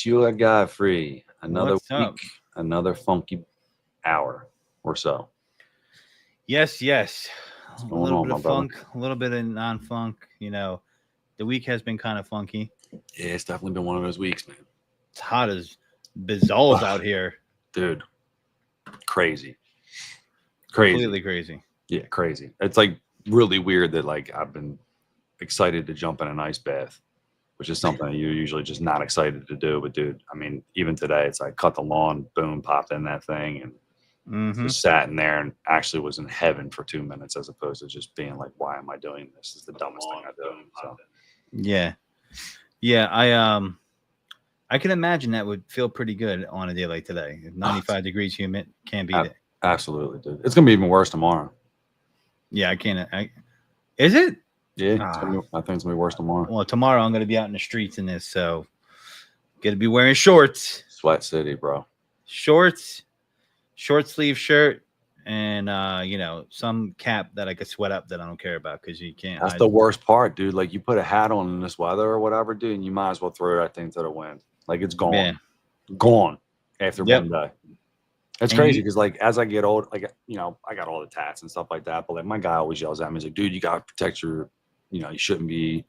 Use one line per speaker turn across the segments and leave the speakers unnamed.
your guy free. Another
What's
week,
up?
another funky hour or so.
Yes.
What's
A
going
little
on,
bit
my
of
brother?
funk, a little bit of non-funk. The week has been kind of funky.
Yeah, it's definitely been one of those weeks, man.
It's hot as bazoles
Ugh,
out here.
dude, crazy.
Completely crazy.
Yeah, crazy. It's like really weird that like I've been excited to jump in an ice bath, which is something you're usually just not excited to do. But dude, I mean, even today, it's like cut the lawn, boom, popped in that thing, and
Mm-hmm.
just sat in there and actually was in heaven for 2 minutes, as opposed to just being like, "Why am I doing this? This is the dumbest thing I do." So
Yeah. I can imagine that would feel pretty good on a day like today. 95 degrees humid, can't beat it.
absolutely, dude. It's gonna be even worse tomorrow.
Yeah, I can't. Is it?
Yeah,
Ah,
I think it's gonna be worse tomorrow.
well, tomorrow I'm going to be out in the streets in this, so got to be wearing shorts.
Sweat City, bro.
Shorts, short sleeve shirt, and some cap that I could sweat up that I don't care about because you can't
That's
hide.
the worst part, dude. Like you put a hat on in this weather or whatever, dude, and you might as well throw that thing to the wind. Like it's
Yeah.
gone after
Yep.
one day. It's
And
crazy
you,
because like as I get old, like I got all the tats and stuff like that. But like my guy always yells at me, he's like, dude, you gotta protect your, you shouldn't be,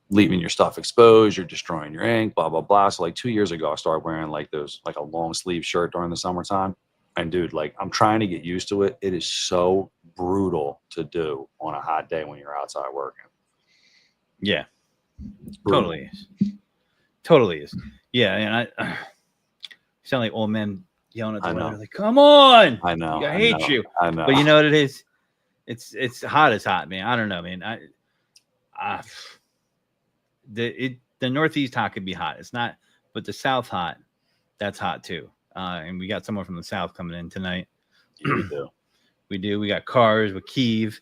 leaving your stuff exposed, you're destroying your ink, blah, blah, blah. So like 2 years ago, I started wearing like those, like a long sleeve shirt during the summertime. And dude, like I'm trying to get used to it. It is so brutal to do on a hot day when you're outside working.
yeah,
Brutal.
totally is. Yeah, and I sound like old men yelling at the
I know.
weather, like, "Come on,
I know.
I hate you."
I know.
But you know what it is? It's hot as hot, man. I don't know, man. The Northeast hot could be hot. It's not, but the South hot, that's hot too. And we got someone from the South coming in tonight.
Yeah, we do.
We do. We got cars with Keav.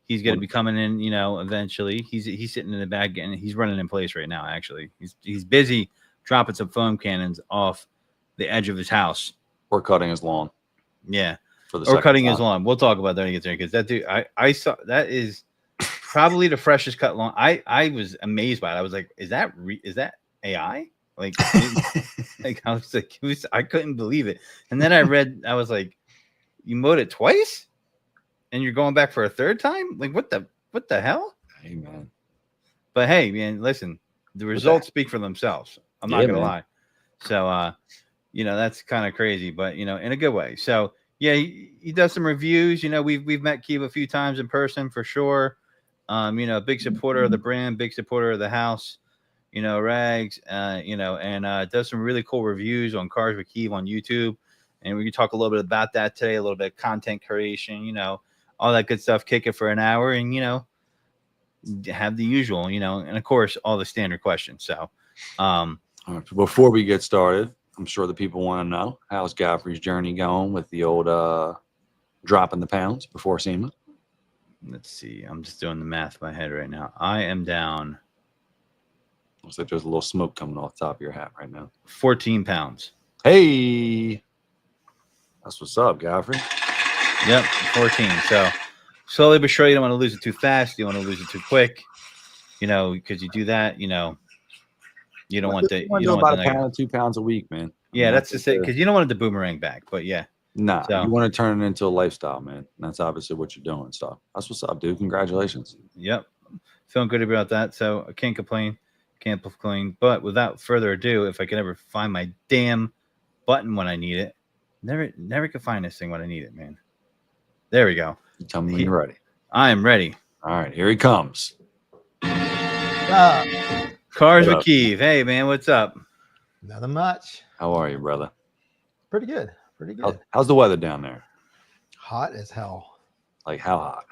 He's going to be coming in, eventually. He's sitting in the back and he's running in place right now. Actually, he's busy dropping some foam cannons off the edge of his house.
Or cutting his lawn.
Yeah,
For the
or cutting
time.
his lawn. We'll talk about that when he gets there because that dude, I saw that is probably the freshest cut lawn. I was amazed by it. I was like, is that AI? Like, like I was like, I couldn't believe it. And then I was like, you mowed it twice, and you're going back for a third time? Like, what the hell?
Hey man.
But hey, man, listen, the results speak for themselves. I'm not gonna lie. So, that's kind of crazy, but in a good way. So yeah, he does some reviews. We've met Keav a few times in person for sure. Big supporter of the brand, big supporter of the house. Rags. And does some really cool reviews on Cars with Keav on YouTube. And we can talk a little bit about that today, a little bit of content creation, all that good stuff. Kick it for an hour and, have the usual, and of course, all the standard questions. So,
before we get started, I'm sure the people want to know, how's Godfrey's journey going with the old dropping the pounds before SEMA?
Let's see. I'm just doing the math in my head right now. I am down.
Looks like there's a little smoke coming off the top of your hat right now.
14 pounds.
Hey, that's what's up, Godfrey.
Yep, 14. So slowly but surely, you don't want to lose it too fast. You don't want to lose it too quick. Because you do that, you don't want the.
You don't want about a pound, 2 pounds a week, man.
Yeah, that's just it. Because you don't want it to boomerang back. But yeah.
Nah, you want to turn it into a lifestyle, man. And that's obviously what you're doing. So that's what's up, dude. Congratulations.
Yep. Feeling good about that. So I can't complain. Can't complain. But without further ado, if I can ever find my damn button when I need it, never can find this thing when I need it, man. There we go.
You tell me when you're ready.
I am ready.
All right, here he comes.
Cars with Keav. Hey, man, what's up?
Nothing much.
How are you, brother?
Pretty good.
How's the weather down there?
Hot as hell.
Like how hot?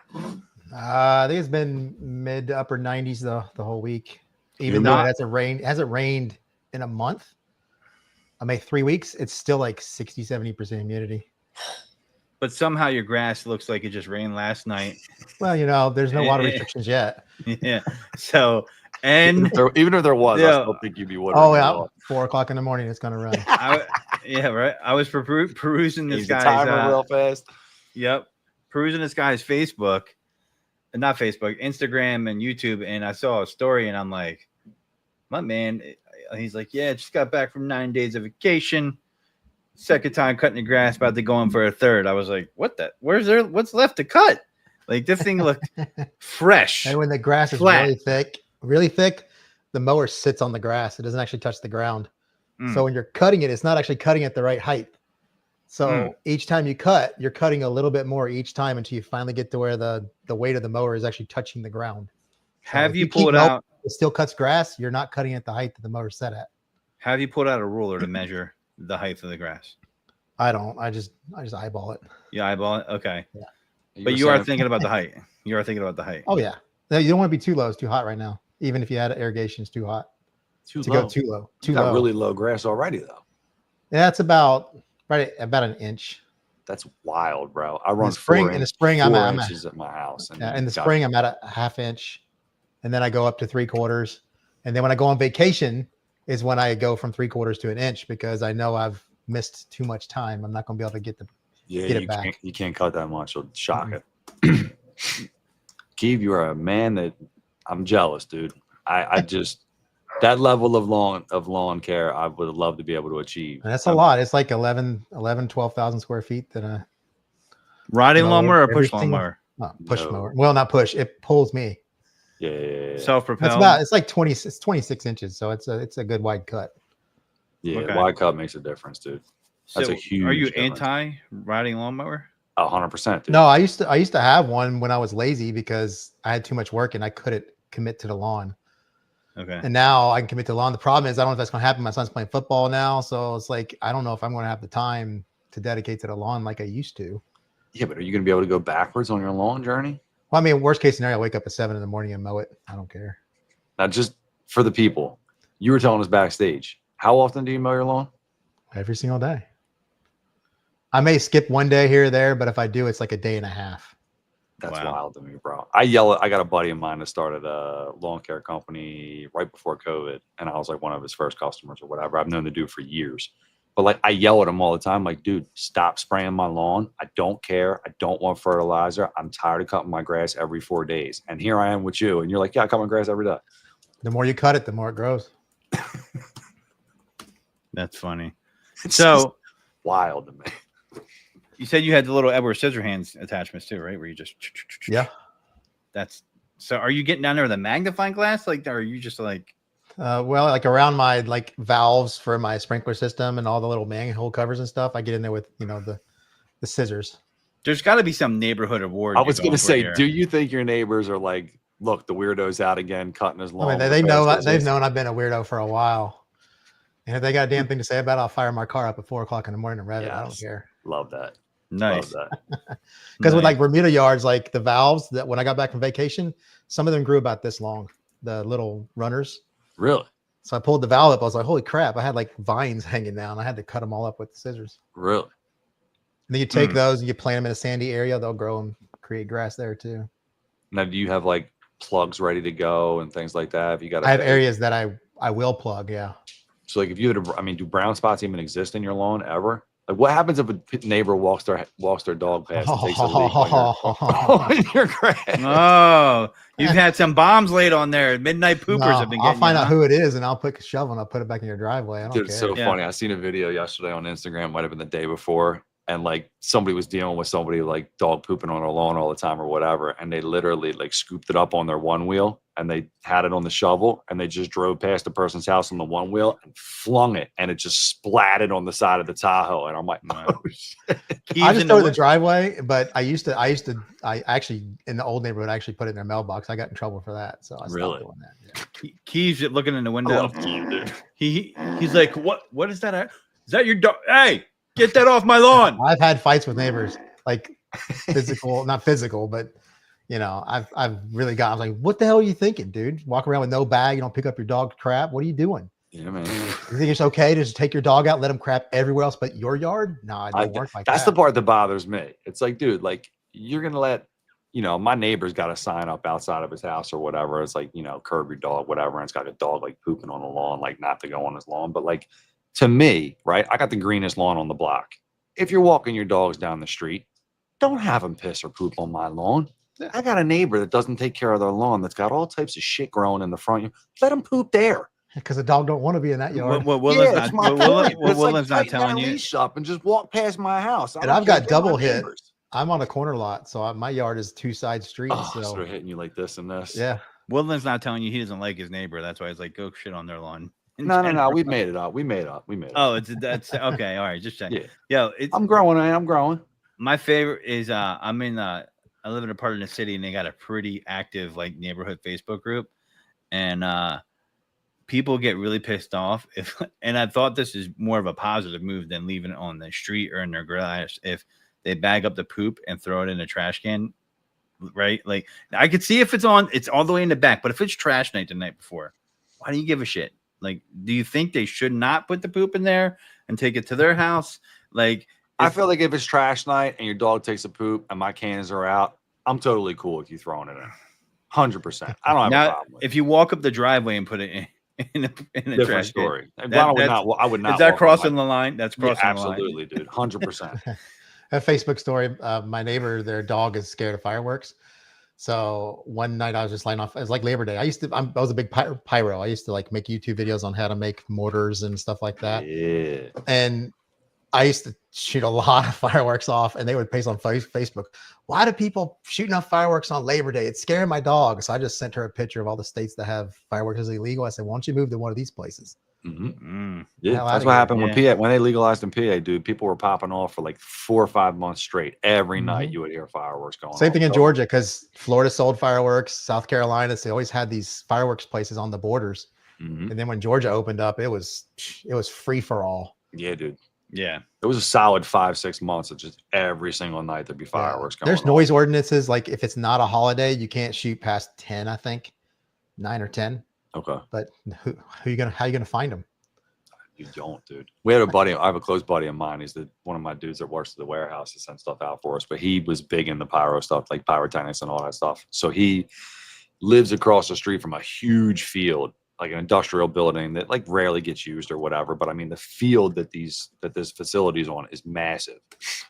I think it's been mid to upper 90s the whole week. Even though it hasn't rained in a month. I mean, 3 weeks, it's still like 60-70% humidity.
But somehow your grass looks like it just rained last night.
Well, there's no water restrictions yet.
Yeah. So, and
even if there was, I still think you'd be watering.
Oh yeah, 4 o'clock in the morning, it's gonna run.
Yeah, right. I was perusing this guy's
timer real fast.
Yep, perusing this guy's Facebook, not Facebook, Instagram and YouTube, and I saw a story, and I'm like, my man, He's like, yeah, just got back from 9 days of vacation. Second time cutting the grass, about to go in for a third. I was like, what the? What's left to cut? Like this thing looked fresh.
And when the grass is
flat.
really thick, the mower sits on the grass. It doesn't actually touch the ground.
Mm.
So when you're cutting it, it's not actually cutting at the right height. So each time you cut, you're cutting a little bit more each time until you finally get to where the weight of the mower is actually touching the ground. So
Have
if
you
keep
pulled
mowing,
out?
it still cuts grass. You're not cutting at the height that the mower's set at.
Have you pulled out a ruler to measure the height of the grass?
I don't. I just eyeball it.
Yeah, eyeball it. Okay.
Yeah.
But you are thinking about the height. You are thinking about the height.
Oh yeah. No, you don't want to be too low. It's too hot right now. Even if you had irrigation, it's too hot.
Too
to
low.
go too low.
You
Too
got
low.
really low grass already, though.
Yeah, it's about an inch.
That's wild, bro. I run
In the spring, I'm
4
at
inches at my house. And
in the spring, I'm at a half inch, and then I go up to 3/4. And then when I go on vacation, is when I go from 3/4 to an inch because I know I've missed too much time. I'm not going to be able to get it back.
You can't cut that much. It'll shock it. Keav, you are a man that I'm jealous, dude. I just that level of lawn care I would love to be able to achieve.
And that's a lot. It's like 12,000 square feet that I
riding lawnmower or push lawnmower?
Push mower. Well, not push. It pulls me.
Yeah.
Self-propelled.
It's like 26 inches. So it's a good wide cut.
Yeah,
Okay.
wide cut makes a difference, dude. That's a huge.
Are you
difference.
anti riding lawnmower?
100%, dude.
No, I used to have one when I was lazy because I had too much work and I couldn't commit to the lawn.
Okay.
And now I can commit to the lawn. The problem is I don't know if that's going to happen. My son's playing football now, so it's like I don't know if I'm going to have the time to dedicate to the lawn like I used to.
Yeah, but are you going to be able to go backwards on your lawn journey?
Well, I mean, worst case scenario, I wake up at 7 a.m. and mow it. I don't care.
Now, just for the people, you were telling us backstage. How often do you mow your lawn?
Every single day. I may skip one day here or there, but if I do, it's like a day and a half.
That's
Wow.
wild to me, bro. I got a buddy of mine that started a lawn care company right before COVID, and I was like one of his first customers or whatever. I've known the dude for years. But like I yell at him all the time, like, dude, stop spraying my lawn. I don't care. I don't want fertilizer. I'm tired of cutting my grass every 4 days. And here I am with you. And you're like, yeah, I cut my grass every day.
The more you cut it, the more it grows.
That's funny.
It's
So
just wild to me.
you said you had the little Edward Scissorhands attachments too, right? Where you just
Yeah.
That's so. Are you getting down there with a magnifying glass? Like, or are you just like?
Well, like around my like valves for my sprinkler system and all the little manhole covers and stuff, I get in there with the scissors.
There's got to be some neighborhood award.
I was going to say, do you think your neighbors are like, look, the weirdo's out again, cutting his lawn?
I mean, they've known I've been a weirdo for a while. And if they got a damn thing to say about it, I'll fire my car up at 4 o'clock in the morning and rev it. I don't care.
Love that.
Nice.
Love that.
Because with like Bermuda yards, like the valves that when I got back from vacation, some of them grew about this long, the little runners.
Really?
So I pulled the valve up. I was like, holy crap. I had like vines hanging down. I had to cut them all up with the scissors.
Really?
And then you take those and you plant them in a sandy area. They'll grow and create grass there too.
Now, do you have like plugs ready to go and things like that? If you got,
I have areas that I will plug. Yeah.
So like if you had, do brown spots even exist in your lawn ever? Like what happens if a neighbor walks their dog past and takes a leak on your grass?
Oh, you've had some bombs laid on there. Midnight poopers have been getting.
I'll find out who it is and I'll put a shovel and I'll put it back in your driveway. I don't
Dude,
care.
it's so funny. I seen a video yesterday on Instagram, might have been the day before, and like somebody was dealing with somebody like dog pooping on their lawn all the time or whatever, and they literally like scooped it up on their one wheel and they had it on the shovel and they just drove past the person's house on the one wheel and flung it and it just splatted on the side of the Tahoe. And I'm like, oh shit.
I just throw it in the driveway, but I actually in the old neighborhood I actually put it in their mailbox. I got in trouble for that, so I stopped doing that. Yeah.
Keaves looking in the
I
window.
love Keav, dude.
He's like, what is that? Is that your dog? Hey, get that off my lawn.
I've had fights with neighbors, like physical, not physical, but I've really got. I was like, what the hell are you thinking, dude? Walk around with no bag, you don't pick up your dog crap. What are you doing?
Yeah, man.
You think it's okay to just take your dog out, let him crap everywhere else but your yard? No, it don't work like that.
That's the part that bothers me. It's like, dude, like you're gonna let, my neighbor's got a sign up outside of his house or whatever. It's like, curb your dog, whatever. And it's got a dog like pooping on the lawn, like not to go on his lawn. But like to me, right? I got the greenest lawn on the block. If you're walking your dogs down the street, don't have them piss or poop on my lawn. I got a neighbor that doesn't take care of their lawn that's got all types of shit growing in the front. Let them poop there.
Because the dog don't want to be in that yard.
What
Yeah,
Woodland's
that's
not,
my
what
point. It's like
Woodland's not
tighten that
telling you.
leash up and just walk past my house. I
And
don't
I've
care.
got
Get my
double hit.
neighbors.
I'm on a corner lot, so my yard is 2 side streets.
Oh, so
So
they're hitting you like this and this.
yeah,
Woodland's not telling you he doesn't like his neighbor. That's why he's like, go shit on their lawn.
No. We made it up. We made it up.
Oh, that's okay. All right, just check.
Yeah.
Yo,
I'm growing. I'm growing.
My favorite is I'm in I live in a part of the city and they got a pretty active like neighborhood Facebook group, and people get really pissed off if, and I thought this is more of a positive move than leaving it on the street or in their garage, if they bag up the poop and throw it in a trash can, right? Like I could see if it's all the way in the back, but if it's trash night the night before, why do you give a shit? Like, do you think they should not put the poop in there and take it to their house? Like,
I feel like if it's trash night and your dog takes a poop and my cans are out, I'm totally cool with you throwing it in. 100%. I don't have a problem with
if you walk up the driveway and put it in a
different
trash
story.
can,
I would not.
Is that crossing the line? That's crossing the line.
Absolutely, dude. 100%.
a Facebook story. My neighbor, their dog is scared of fireworks. So one night I was just lighting off. It was like Labor Day. I was a big pyro. I used to like make YouTube videos on how to make mortars and stuff like that.
Yeah.
And I used to shoot a lot of fireworks off, and they would post on Facebook, why do people shooting off fireworks on Labor Day? It's scaring my dog. So I just sent her a picture of all the states that have fireworks as illegal. I said, why don't you move to one of these places?
Mm-hmm. Yeah,
Hell
that's
outta
what
here.
happened when they legalized in PA, dude. People were popping off for like 4 or 5 months straight. Every night you would hear fireworks going.
Same thing in Georgia, because Florida sold fireworks. South Carolina, they always had these fireworks places on the borders. And then when Georgia opened up, it was free for all.
Yeah, dude.
Yeah,
it was a solid 5-6 months of just every single night there'd be fireworks going.
There's noise ordinances, like if it's not a holiday, you can't shoot past 10, I think 9 or 10.
Okay,
but how are you gonna find them?
You don't, dude. We had a buddy. I have a close buddy of mine. He's one of my dudes that works at the warehouse. He sent stuff out for us, but he was big in the pyro stuff, like pyrotechnics and all that stuff. So he lives across the street from a huge field, like an industrial building that like rarely gets used or whatever. But I mean, the field that this facility is on is massive.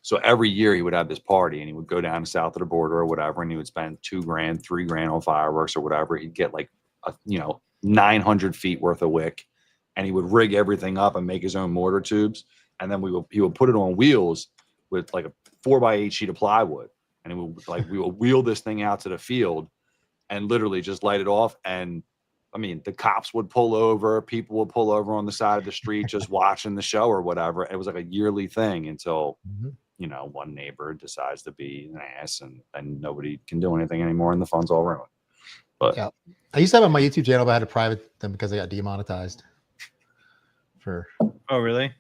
So every year he would have this party and he would go down south of the border or whatever, and he would spend $2,000, $3,000 on fireworks or whatever. He'd get like 900 feet worth of wick, and he would rig everything up and make his own mortar tubes. And then he would put it on wheels with like a 4x8 sheet of plywood. And we would wheel this thing out to the field and literally just light it off. And I mean, the cops would pull over, people would pull over on the side of the street, just watching the show or whatever. It was like a yearly thing until, one neighbor decides to be an ass and nobody can do anything anymore and the fun's all ruined. But
yeah, I used to have on my YouTube channel, but I had to private them because they got demonetized.
Oh, really?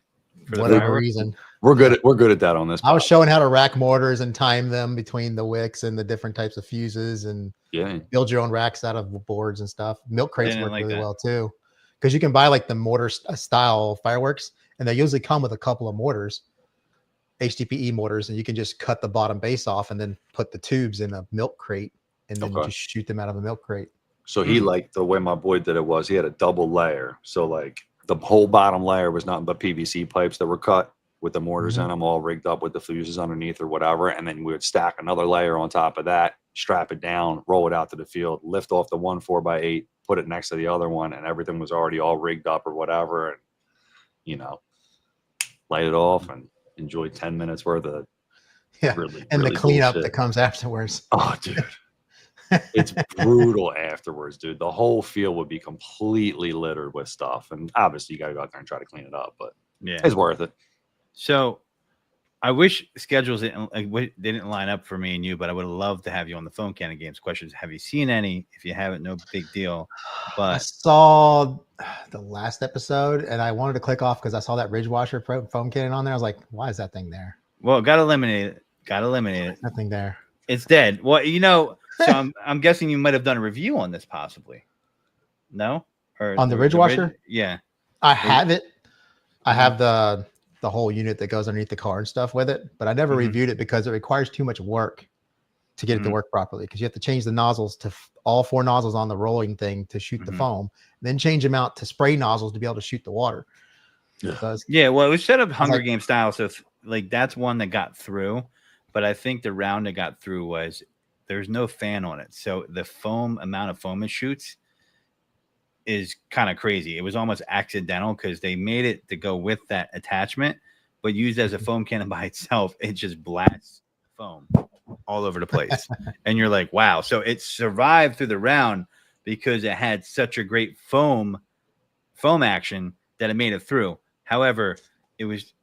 For
whatever reason.
We're good at that on this podcast.
I was showing how to rack mortars and time them between the wicks and the different types of fuses, and build your own racks out of boards and stuff. Milk crates work really well too, because you can buy like the mortar style fireworks, and they usually come with a couple of mortars, HDPE mortars, and you can just cut the bottom base off and then put the tubes in a milk crate, and then you just shoot them out of a milk crate.
So he liked the way my boy did it was he had a double layer. So like the whole bottom layer was nothing but PVC pipes that were cut with the mortars in them, all rigged up with the fuses underneath or whatever. And then we would stack another layer on top of that, strap it down, roll it out to the field, lift off the one 4x8, put it next to the other one, and everything was already all rigged up or whatever. And, light it off and enjoy 10 minutes worth of really
the cleanup that comes afterwards.
Oh, dude. It's brutal afterwards, dude. The whole field would be completely littered with stuff. And obviously you got to go out there and try to clean it up, but it's worth it.
So I wish schedules didn't line up for me and you, but I would love to have you on the Phone Cannon Games questions. Have you seen any? If you haven't, no big deal. But
I saw the last episode and I wanted to click off because I saw that Ridge Washer foam cannon on there. I was like, why is that thing there?
Well, got to eliminate it.
Nothing there.
It's dead. Well, so I'm guessing you might have done a review on this possibly. No? Or
on the Ridge Washer?
Yeah.
I have it. I have the whole unit that goes underneath the car and stuff with it, but I never reviewed it because it requires too much work to get it to work properly, because you have to change the nozzles to all 4 nozzles on the rolling thing to shoot the foam, then change them out to spray nozzles to be able to shoot the water.
Yeah, well, it was set up Hunger Games style, so that's one that got through, but I think the round that got through was there's no fan on it, so the amount of foam it shoots is kind of crazy. It was almost accidental because they made it to go with that attachment, but used as a foam cannon by itself, it just blasts foam all over the place. And you're like, wow. So it survived through the round because it had such a great foam action that it made it through. However, it was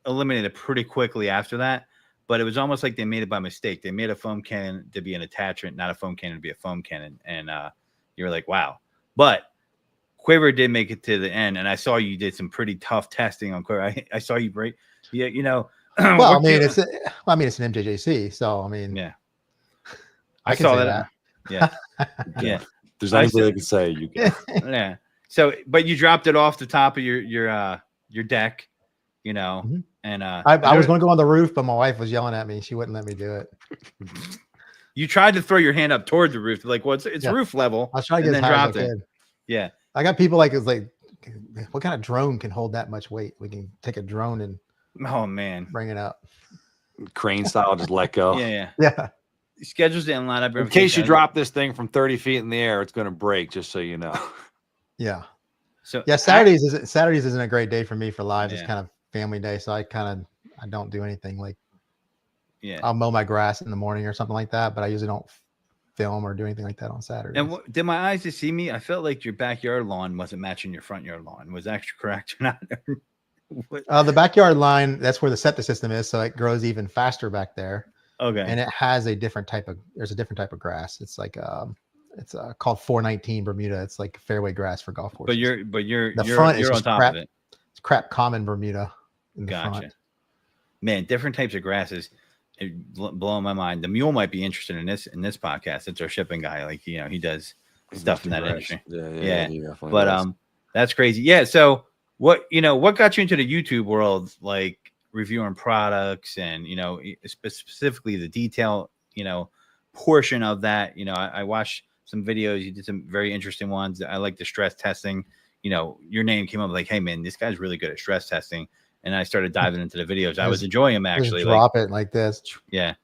eliminated pretty quickly after that. But it was almost like they made it by mistake. They made a foam cannon to be an attachment, not a foam cannon to be a foam cannon. And you're like, wow. But Quiver did make it to the end. And I saw you did some pretty tough testing on Quiver. I saw you break. Yeah, you know.
Well, I mean, it's an MJJC. So, I mean.
Yeah.
I
saw
that.
Yeah. Yeah.
There's anything I can say. You can.
Yeah. So, but you dropped it off the top of your deck, you know.
Mm-hmm.
And
I was going to go on the roof, but my wife was yelling at me. She wouldn't let me do it.
You tried to throw your hand up toward the roof, like, well, it's roof level.
I was trying to get as high as I could.
Yeah,
I got people like, it's like, what kind of drone can hold that much weight? We can take a drone and bring it up.
Crane style, just let go.
Yeah.
Schedules didn't line up.
In case you drop this thing from 30 feet in the air, it's going to break. Just so you know.
Yeah.
So
yeah, Saturdays isn't a great day for me for live. It's kind of family day, so I don't do anything like. Yeah, I'll mow my grass in the morning or something like that, but I usually don't film or do anything like that on Saturday.
And did my eyes deceive me? I felt like your backyard lawn wasn't matching your front yard lawn. Was that correct or not?
The backyard line, that's where the septic system is, so it grows even faster back there.
Okay.
And it has a different type of grass. It's like it's called 419 Bermuda. It's like fairway grass for golf courses.
But you're
front
is
on
top
crap,
of it.
It's crap common Bermuda in the
Gotcha.
front.
Man, different types of grasses. It blowing my mind. The mule might be interested in this podcast. It's our shipping guy. Like, you know, he does stuff in that industry. Yeah. But that's crazy. Yeah. So what got you into the YouTube world, like reviewing products and, you know, specifically the detail, you know, portion of that? You know, I watched some videos. You did some very interesting ones. I like the stress testing. You know, your name came up like, hey man, this guy's really good at stress testing. And I started diving into the videos. I was enjoying them actually.
Drop it like this.
Yeah.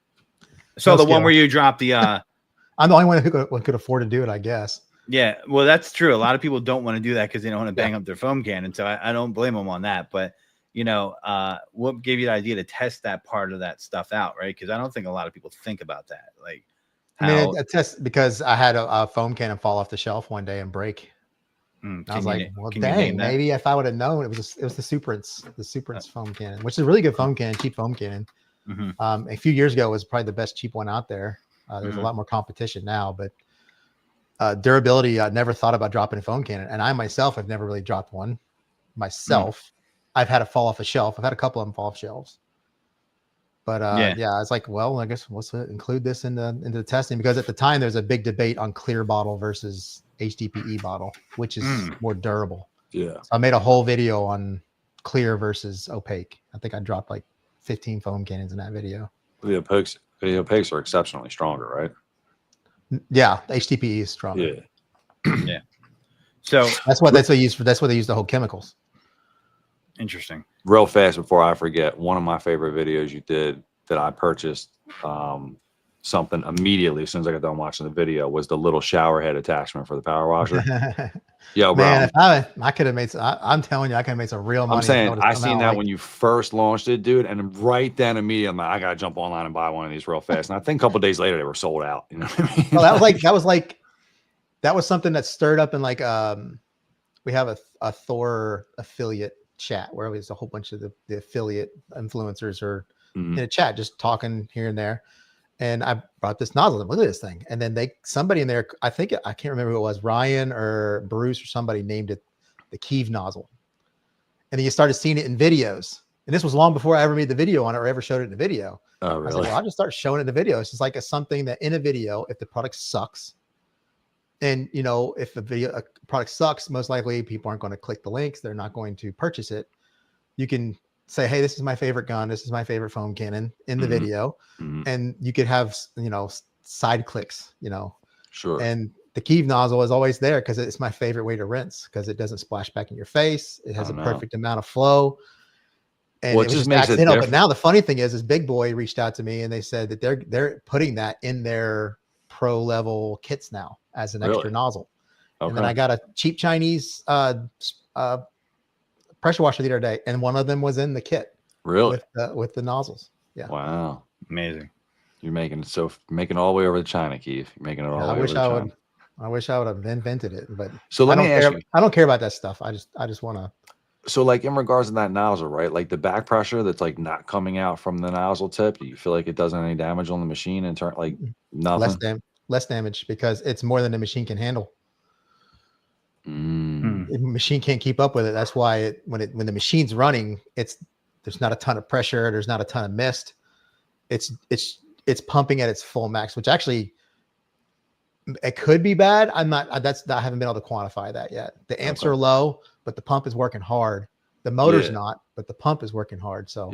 So the one where you dropped the
I'm the only one who could afford to do it, I guess.
Yeah, well, that's true. A lot of people don't want to do that because they don't want to bang up their foam cannon. So I don't blame them on that. But you know, what gave you the idea to test that part of that stuff out, right? Because I don't think a lot of people think about that. Like,
I mean, I test because I had a foam cannon fall off the shelf one day and break. I was like, well, dang, maybe if I would have known, it was the Superance foam cannon, which is a really good foam cannon, cheap foam cannon. Mm-hmm. A few years ago, it was probably the best cheap one out there. There's a lot more competition now, but durability, I never thought about dropping a foam cannon. And I myself have never really dropped one myself. I've had it fall off a shelf. I've had a couple of them fall off shelves. But I was like, well, I guess let's include this into the testing, because at the time there's a big debate on clear bottle versus HDPE bottle, which is more durable. Yeah. So I made a whole video on clear versus opaque. I think I dropped like 15 foam cannons in that video.
The opaques are exceptionally stronger, right?
Yeah, HDPE is stronger.
Yeah. Yeah. So
that's what they use the whole chemicals.
Interesting.
Real fast before I forget, one of my favorite videos you did that I purchased something immediately as soon as I got done watching the video was the little shower head attachment for the power washer. Yo, bro.
Man, if I could have made I'm telling you, I could have made some real money.
I'm saying I seen that when you first launched it, dude, and right then immediately I'm like, I gotta jump online and buy one of these real fast. And I think a couple of days later they were sold out. You know what I mean?
Well, that was something that stirred up in like we have a Thor affiliate chat where there's a whole bunch of the affiliate influencers are in a chat just talking here and there. And I brought this nozzle and look at this thing. And then somebody in there, I can't remember who it was, Ryan or Bruce or somebody named it the Keav nozzle. And then you started seeing it in videos. And this was long before I ever made the video on it or ever showed it in the video.
Oh, really?
I was like, well, I'll just start showing it in the video. It's just like something that in a video, if the product sucks, and you know, if a product sucks, most likely people aren't going to click the links. They're not going to purchase it. You can say, hey, this is my favorite gun. This is my favorite foam cannon in the video. And you could have, you know, side clicks, you know.
Sure.
And the Keav nozzle is always there because it's my favorite way to rinse, because it doesn't splash back in your face. It has a perfect amount of flow. And it just makes it different. But now the funny thing is Big Boy reached out to me and they said that they're putting that in their pro level kits now as an extra nozzle. And then I got a cheap Chinese pressure washer the other day, and one of them was in the kit.
Really?
With the nozzles. Yeah.
Wow.
Amazing.
You're making it all the way over to China, Keav. You're making it all the way over to China.
I wish I would have invented it, but
so let me ask you.
I don't care about that stuff. I just want to.
So like in regards to that nozzle, right? Like the back pressure that's like not coming out from the nozzle tip, do you feel like it does any damage on the machine in turn? Like nothing?
Less damage because it's more than the machine can handle. The machine can't keep up with it. That's why when the machine's running, there's not a ton of pressure. There's not a ton of mist. It's pumping at its full max, which actually it could be bad. I haven't been able to quantify that yet. The amps are low, but the pump is working hard. The motor's not, but the pump is working hard. So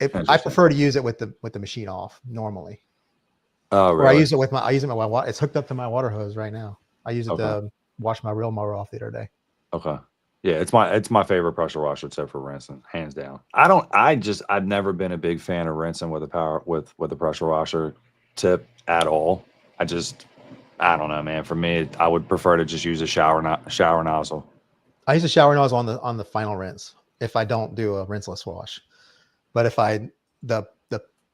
I prefer to use it with the machine off normally.
Oh, really?
Or I use it with my water. It's hooked up to my water hose right now. I use it to wash my reel mower off the other day.
Okay. Yeah, it's my favorite pressure washer except for rinsing, hands down. I've never been a big fan of rinsing with a pressure washer tip at all. I don't know, man. For me, I would prefer to just use a shower nozzle.
I use a shower nozzle on the final rinse if I don't do a rinseless wash. But if the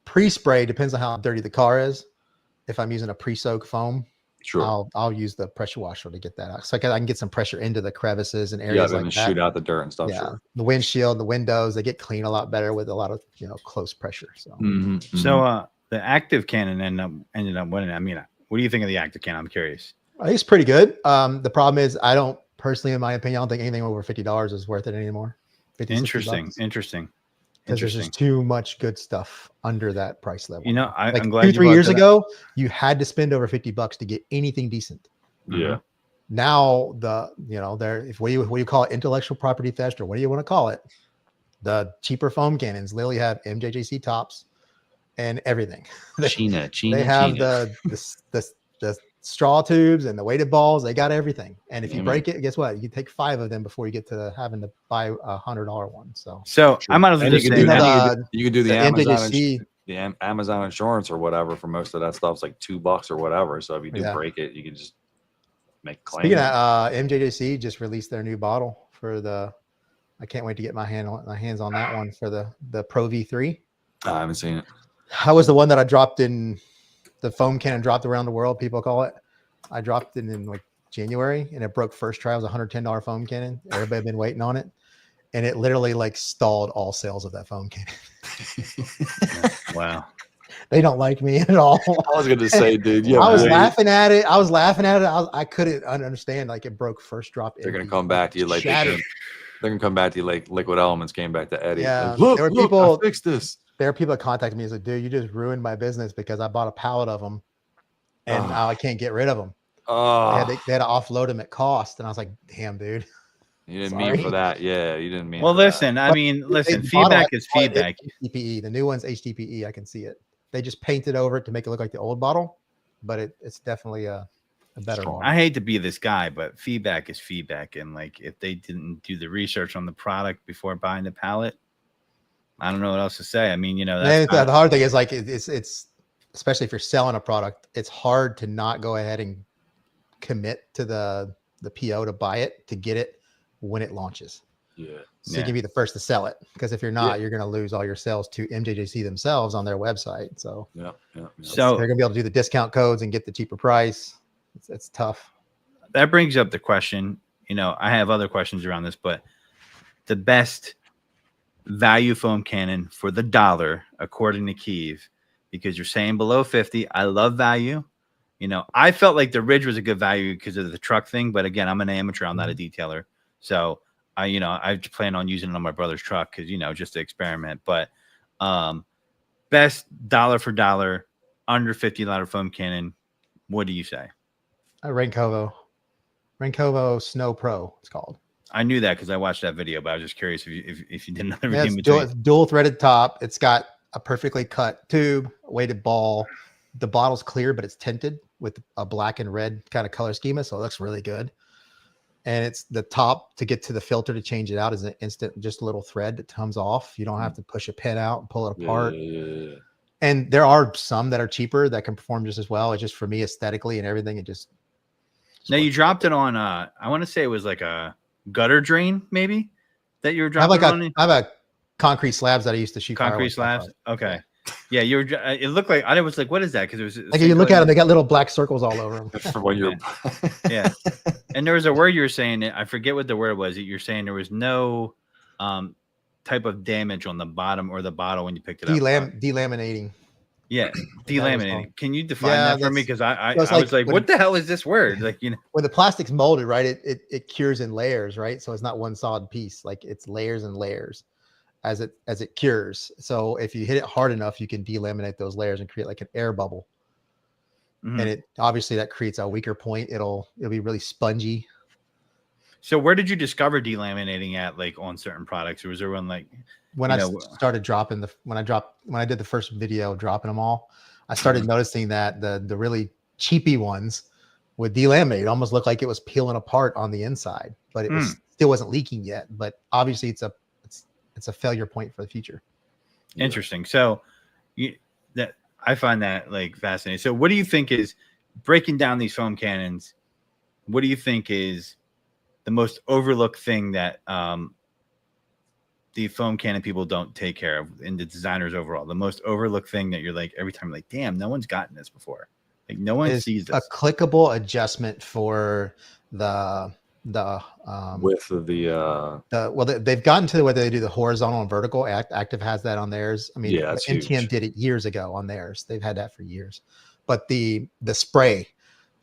pre-spray depends on how dirty the car is. If I'm using a pre-soak foam, sure, I'll use the pressure washer to get that out, so I can get some pressure into the crevices and areas like that.
Shoot out the dirt and stuff.
Yeah,
sure.
The windshield, the windows, they get clean a lot better with a lot of close pressure. So,
So the active cannon ended up winning. I mean, what do you think of the active cannon? I'm curious.
I think it's pretty good. The problem is, I don't personally, in my opinion, I don't think anything over $50 is worth it anymore.
Interesting.
Because there's just too much good stuff under that price level.
I'm glad
2-3 years ago, you had to spend over $50 to get anything decent.
Yeah.
Now what do you call it, intellectual property theft, or what do you want to call it? The cheaper foam cannons literally have MJJC tops and everything. They have the straw tubes and the weighted balls. They got everything. And if you break it, guess what? You can take 5 of them before you get to having to buy $100 one. So
I might as well just say
you could do the Amazon insurance or whatever for most of that stuff. It's like $2 or whatever. So if you do break it, you can just make a claim.
Speaking of MJJC just released their new bottle for I can't wait to get my hands on that one for the Pro V3.
I haven't seen it.
That was the one that I dropped in. The foam cannon dropped around the world, people call it. I dropped it in like January, and it broke first try. It was a $110 foam cannon. Everybody had been waiting on it, and it literally stalled all sales of that foam cannon.
Wow.
They don't like me at all.
I was going to say, dude. Yeah,
I was laughing at it. I couldn't understand. It broke first drop.
They're going to come back to you they're going to come back to you like Liquid Elements came back to Eddie.
Yeah.
Look, I fixed this.
There are people that contacted me and said, dude, you just ruined my business because I bought a pallet of them and now I can't get rid of them. They had to offload them at cost. And I was like, damn, dude.
You didn't mean for that. Yeah, you didn't mean
for listen, that. Listen, feedback is feedback.
HDPE. The new one's HDPE. I can see it. They just painted over it to make it look like the old bottle, but it's definitely a better one.
I hate to be this guy, but feedback is feedback. And if they didn't do the research on the product before buying the pallet, I don't know what else to say. I mean,
the hard thing is it's especially if you're selling a product, it's hard to not go ahead and commit to the PO to buy it, to get it when it launches.
Yeah.
So you can be the first to sell it, because if you're not, you're going to lose all your sales to MJJC themselves on their website. So so they're going to be able to do the discount codes and get the cheaper price. It's tough.
That brings up the question. I have other questions around this, but the best value foam cannon for the dollar, according to Keav, because you're saying below 50. I love value. I felt like the Ridge was a good value because of the truck thing, but again, I'm an amateur. I'm not a detailer, so I plan on using it on my brother's truck because just to experiment. But best dollar for dollar under $50 foam cannon. What do you say?
Renkovo Snow Pro. It's called.
I knew that because I watched that video, but I was just curious if you didn't know everything.
It's dual threaded top. It's got a perfectly cut tube, weighted ball. The bottle's clear, but it's tinted with a black and red kind of color schema, so it looks really good. And it's the top to get to the filter to change it out is an instant, just a little thread that comes off. You don't have to push a pin out and pull it apart.
Yeah.
And there are some that are cheaper that can perform just as well. It's just, for me, aesthetically and everything, it just
Now you dropped it on I want to say it was like a gutter drain, maybe that you were
I have
dropping
like
on.
I have a concrete slabs that I used to shoot
Concrete
fireworks
slabs. Okay. Yeah, you were. It looked like I was like, what is that? Because it was
like if you look at them, they got little black circles all over them.
For when you're
yeah. And there was a word you were saying. I forget what the word was. That you're saying there was no type of damage on the bottom or the bottle when you picked it up.
Delaminating.
Yeah, delaminating. Can you define that for me? Because I was like, what the hell is this word? Like, you know,
when the plastic's molded, right? It cures in layers, right? So it's not one solid piece. Like it's layers and layers as it cures. So if you hit it hard enough, you can delaminate those layers and create like an air bubble.
Mm-hmm.
And it obviously that creates a weaker point. It'll be really spongy.
So where did you discover delaminating at, like on certain products, or was there one like
when I started dropping when I did the first video dropping them all, I started noticing that the really cheapy ones would delaminate. It almost looked like it was peeling apart on the inside, but it still wasn't leaking yet. But obviously it's a failure point for the future.
Interesting. So I find that like fascinating. So what do you think is breaking down these foam cannons? What do you think is the most overlooked thing that the foam cannon people don't take care of, and the designers overall? The most overlooked thing that you're like, every time like, damn, no one's gotten this before. Like no one sees this.
A clickable adjustment for the
width of
they've gotten to where they do the horizontal and vertical. Active has that on theirs. I mean, MTM did it years ago on theirs. They've had that for years. But the spray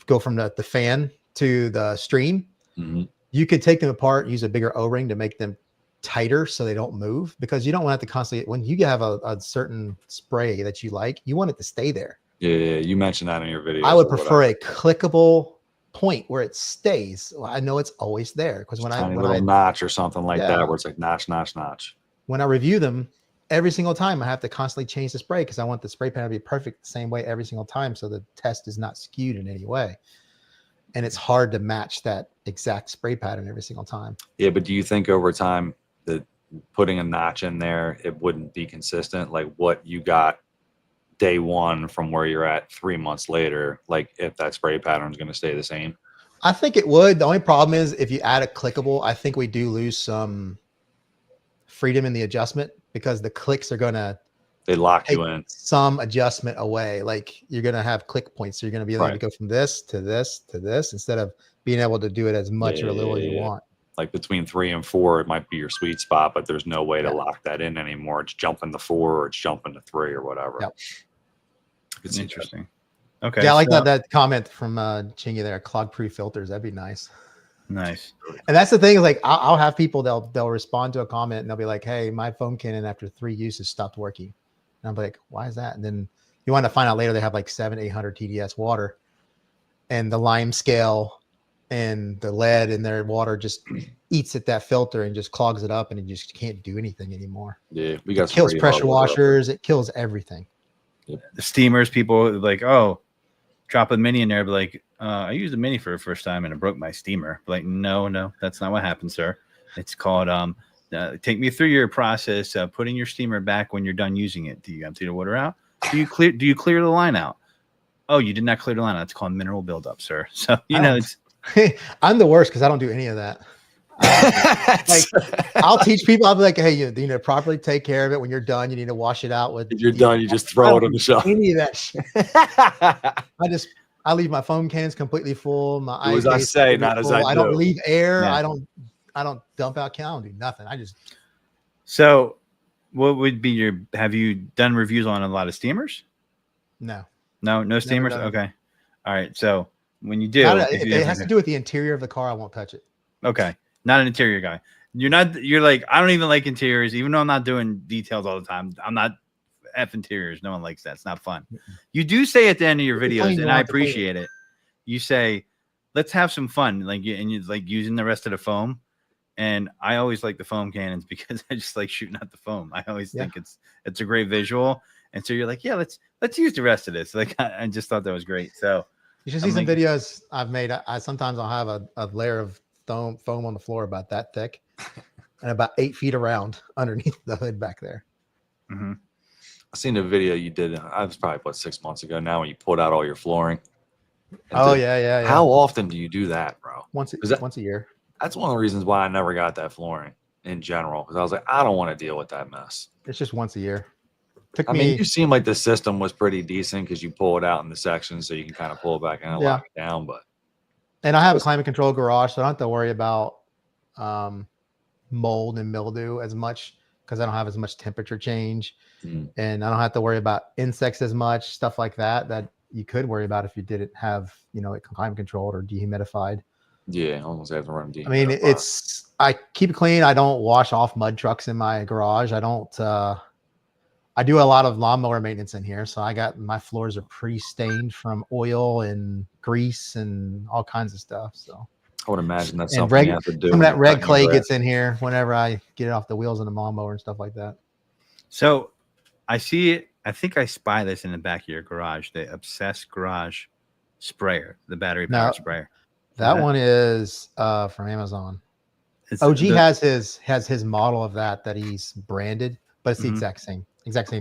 go from the fan to the stream.
Mm-hmm.
You could take them apart, use a bigger O-ring to make them tighter so they don't move, because you don't want it to constantly, when you have a certain spray that you like, you want it to stay there.
Yeah, you mentioned that in your video.
I would prefer a clickable point where it stays. I know it's always there, because when
a little notch or something like that, where it's like notch, notch, notch.
When I review them, every single time I have to constantly change the spray, because I want the spray pan to be perfect the same way every single time, so the test is not skewed in any way. And it's hard to match that exact spray pattern every single time.
Yeah, but do you think over time that putting a notch in there, it wouldn't be consistent? Like what you got day one from where you're at 3 months later, like if that spray pattern is going to stay the same?
I think it would. The only problem is if you add a clickable, I think we do lose some freedom in the adjustment, because the clicks are going to
lock you in
some adjustment away. Like you're going to have click points. So you're going to be able to go from this to this to this, instead of being able to do it as much or little as you want.
Like between 3 and 4, it might be your sweet spot, but there's no way to lock that in anymore. It's jumping to 4 or it's jumping to 3 or whatever.
Yep.
It's interesting. Okay.
Yeah, I like that comment from Chingy there. Clog-proof filters. That'd be nice.
Nice.
And that's the thing, is like I'll have people, they'll respond to a comment and they'll be like, hey, my foam cannon after 3 uses stopped working. And I'm like, why is that? And then you want to find out later they have like 700-800 TDS water, and the lime scale and the lead in their water just eats at that filter and just clogs it up, and it just can't do anything anymore.
Yeah, we got
it kills pressure washers. It kills everything.
Yeah. The steamers, people like, oh, drop a mini in there. But like, I used a mini for the first time and it broke my steamer. But like, no, that's not what happened, sir. It's called take me through your process of putting your steamer back when you're done using it. Do you empty the water out? Do you clear the line out? Oh, you did not clear the line out. It's called mineral buildup, sir. So it's
I'm the worst because I don't do any of that. Like I'll teach people. I'll be like, hey, you need to properly take care of it. When you're done, you need to wash it out with.
If you're done, you just throw it on the shelf.
Any of that shit. I leave my foam cans completely full. My
as I say, not as I do.
I don't leave air.
Yeah.
I don't dump out. I don't do nothing.
So what would be have you done reviews on a lot of steamers?
No
steamers. Okay. All right. So when you do,
if it has to do with the interior of the car, I won't touch it.
Okay. Not an interior guy. You're like, I don't even like interiors, even though I'm not doing details all the time. I'm not F interiors. No one likes that. It's not fun. You do say at the end of your videos, and I appreciate it. You say, let's have some fun. Like, and you're like using the rest of the foam. And I always like the foam cannons because I just like shooting at the foam. I always think it's a great visual. And so you're like, yeah, let's use the rest of this. Like, I just thought that was great. So
you should see some videos I've made. Sometimes I'll have a layer of foam on the floor about that thick and about 8 feet around underneath the hood back there.
Mm-hmm.
I seen a video you did. I was probably 6 months ago now, when you pulled out all your flooring.
Oh yeah.
How often do you do that, bro?
Once a year.
That's one of the reasons why I never got that flooring in general, because I was like, I don't want to deal with that mess.
It's just once a year.
I mean, you seem like the system was pretty decent because you pull it out in the sections so you can kind of pull it back in and lock it down. But
and I have a climate control garage, so I don't have to worry about mold and mildew as much because I don't have as much temperature change, and I don't have to worry about insects as much, stuff like that you could worry about if you didn't have, it climate controlled or dehumidified.
Yeah, almost have to run dehumidifier.
I mean, I keep it clean. I don't wash off mud trucks in my garage. I don't. I do a lot of lawnmower maintenance in here, so my floors are pretty stained from oil and grease and all kinds of stuff. So
I would imagine that's something you have to do.
Some of that red clay gets in here whenever I get it off the wheels of the lawnmower and stuff like that.
So I see it. I think I spy this in the back of your garage, the Obsessed Garage sprayer, the battery powered sprayer.
That one is from Amazon. OG has his model of that he's branded, but it's the exact same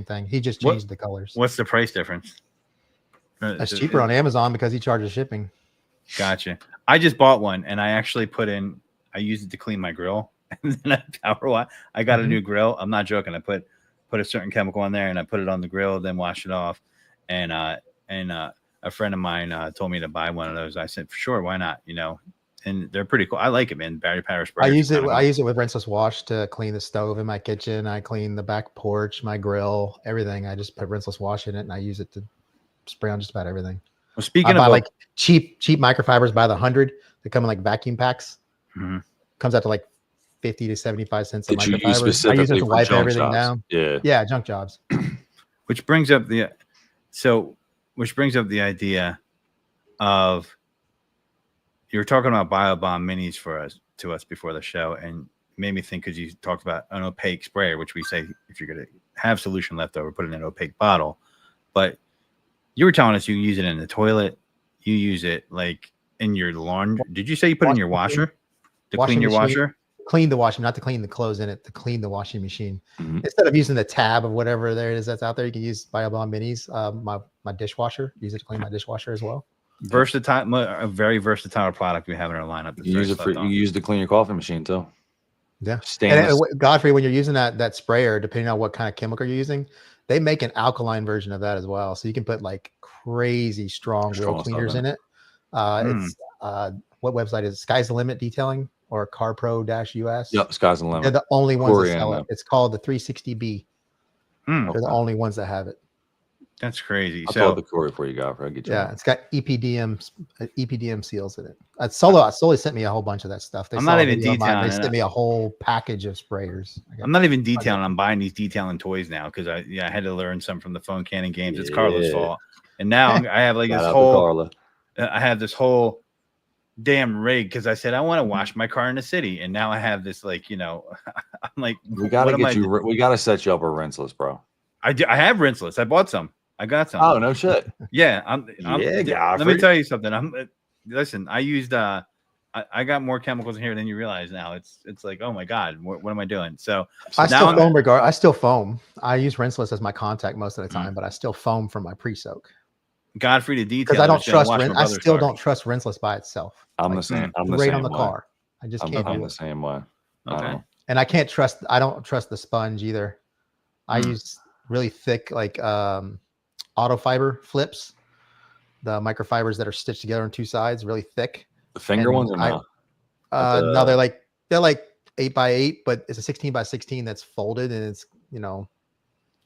thing. He just changed the colors.
What's the price difference?
That's cheaper on Amazon because he charges shipping.
Gotcha. I just bought one and I actually I used it to clean my grill, and then I got a new grill. I'm not joking. I put a certain chemical in there and I put it on the grill, then wash it off. And a friend of mine told me to buy one of those. I said, for sure, why not? And they're pretty cool. I like it, man. Battery power spray.
I use it with rinseless wash to clean the stove in my kitchen. I clean the back porch, my grill, everything. I just put rinseless wash in it and I use it to spray on just about everything.
Well, speaking of
like cheap microfibers by the 100, they come in like vacuum packs. Comes out to like 50 to 75 cents a microfiber. I use it to wipe everything down. Yeah, junk jobs.
Which brings up the idea of, you were talking about BioBomb minis to us before the show, and made me think because you talked about an opaque sprayer, which we say if you're going to have solution left over, put it in an opaque bottle. But you were telling us you use it in the toilet, you use it like in your laundry. Did you say you put it in your washer to clean your washer?
Clean the washing, not to clean the clothes in it, to clean the washing machine. Instead of using the tab of whatever there is that's out there, you can use BioBomb minis. My dishwasher, use it to clean my dishwasher as well.
Versatile, a very versatile product we have in our lineup.
You use it to clean your coffee machine too.
Yeah. And Godfrey, when you're using that sprayer, depending on what kind of chemical you're using, they make an alkaline version of that as well. So you can put like crazy strong wheel cleaners in it. It's what website is it? Sky's the Limit Detailing or CarPro-US?
Yep, Sky's the Limit.
They're the only ones that sell it. It's called the 360B. They're the only ones that have it.
That's crazy.
I'll tell the Corey for you, Godfrey. I'll get you.
Yeah, it's got EPDM seals in it. Solo sent me a whole bunch of that stuff.
I'm not even detailing.
They sent me a whole package of sprayers.
I'm not even detailing. I'm buying these detailing toys now because I had to learn some from the Funkin games. It's Carla's fault, and now I have like this whole. I have this whole damn rig because I said I want to wash my car in the city, and now I have this I'm like,
we gotta get you. We gotta set you up a rinseless, bro.
I have rinseless. I bought some. I got some.
Oh no shit.
Yeah, let me tell you something. Listen. I used I got more chemicals in here than you realize now. It's like, oh my god, what am I doing? So
I still foam. I use rinseless as my contact most of the time, but I still foam for my pre-soak.
Godfrey to detail
because I don't trust. I still don't trust rinseless by itself.
I'm the same. I'm the
right
same
on the
way.
car. I just can't.
I'm the same way.
Okay.
And I can't trust. I don't trust the sponge either. I use really thick auto fiber flips, the microfibers that are stitched together on two sides, really thick.
The finger ones or not?
No, they're like 8x8, but it's a 16x16 that's folded and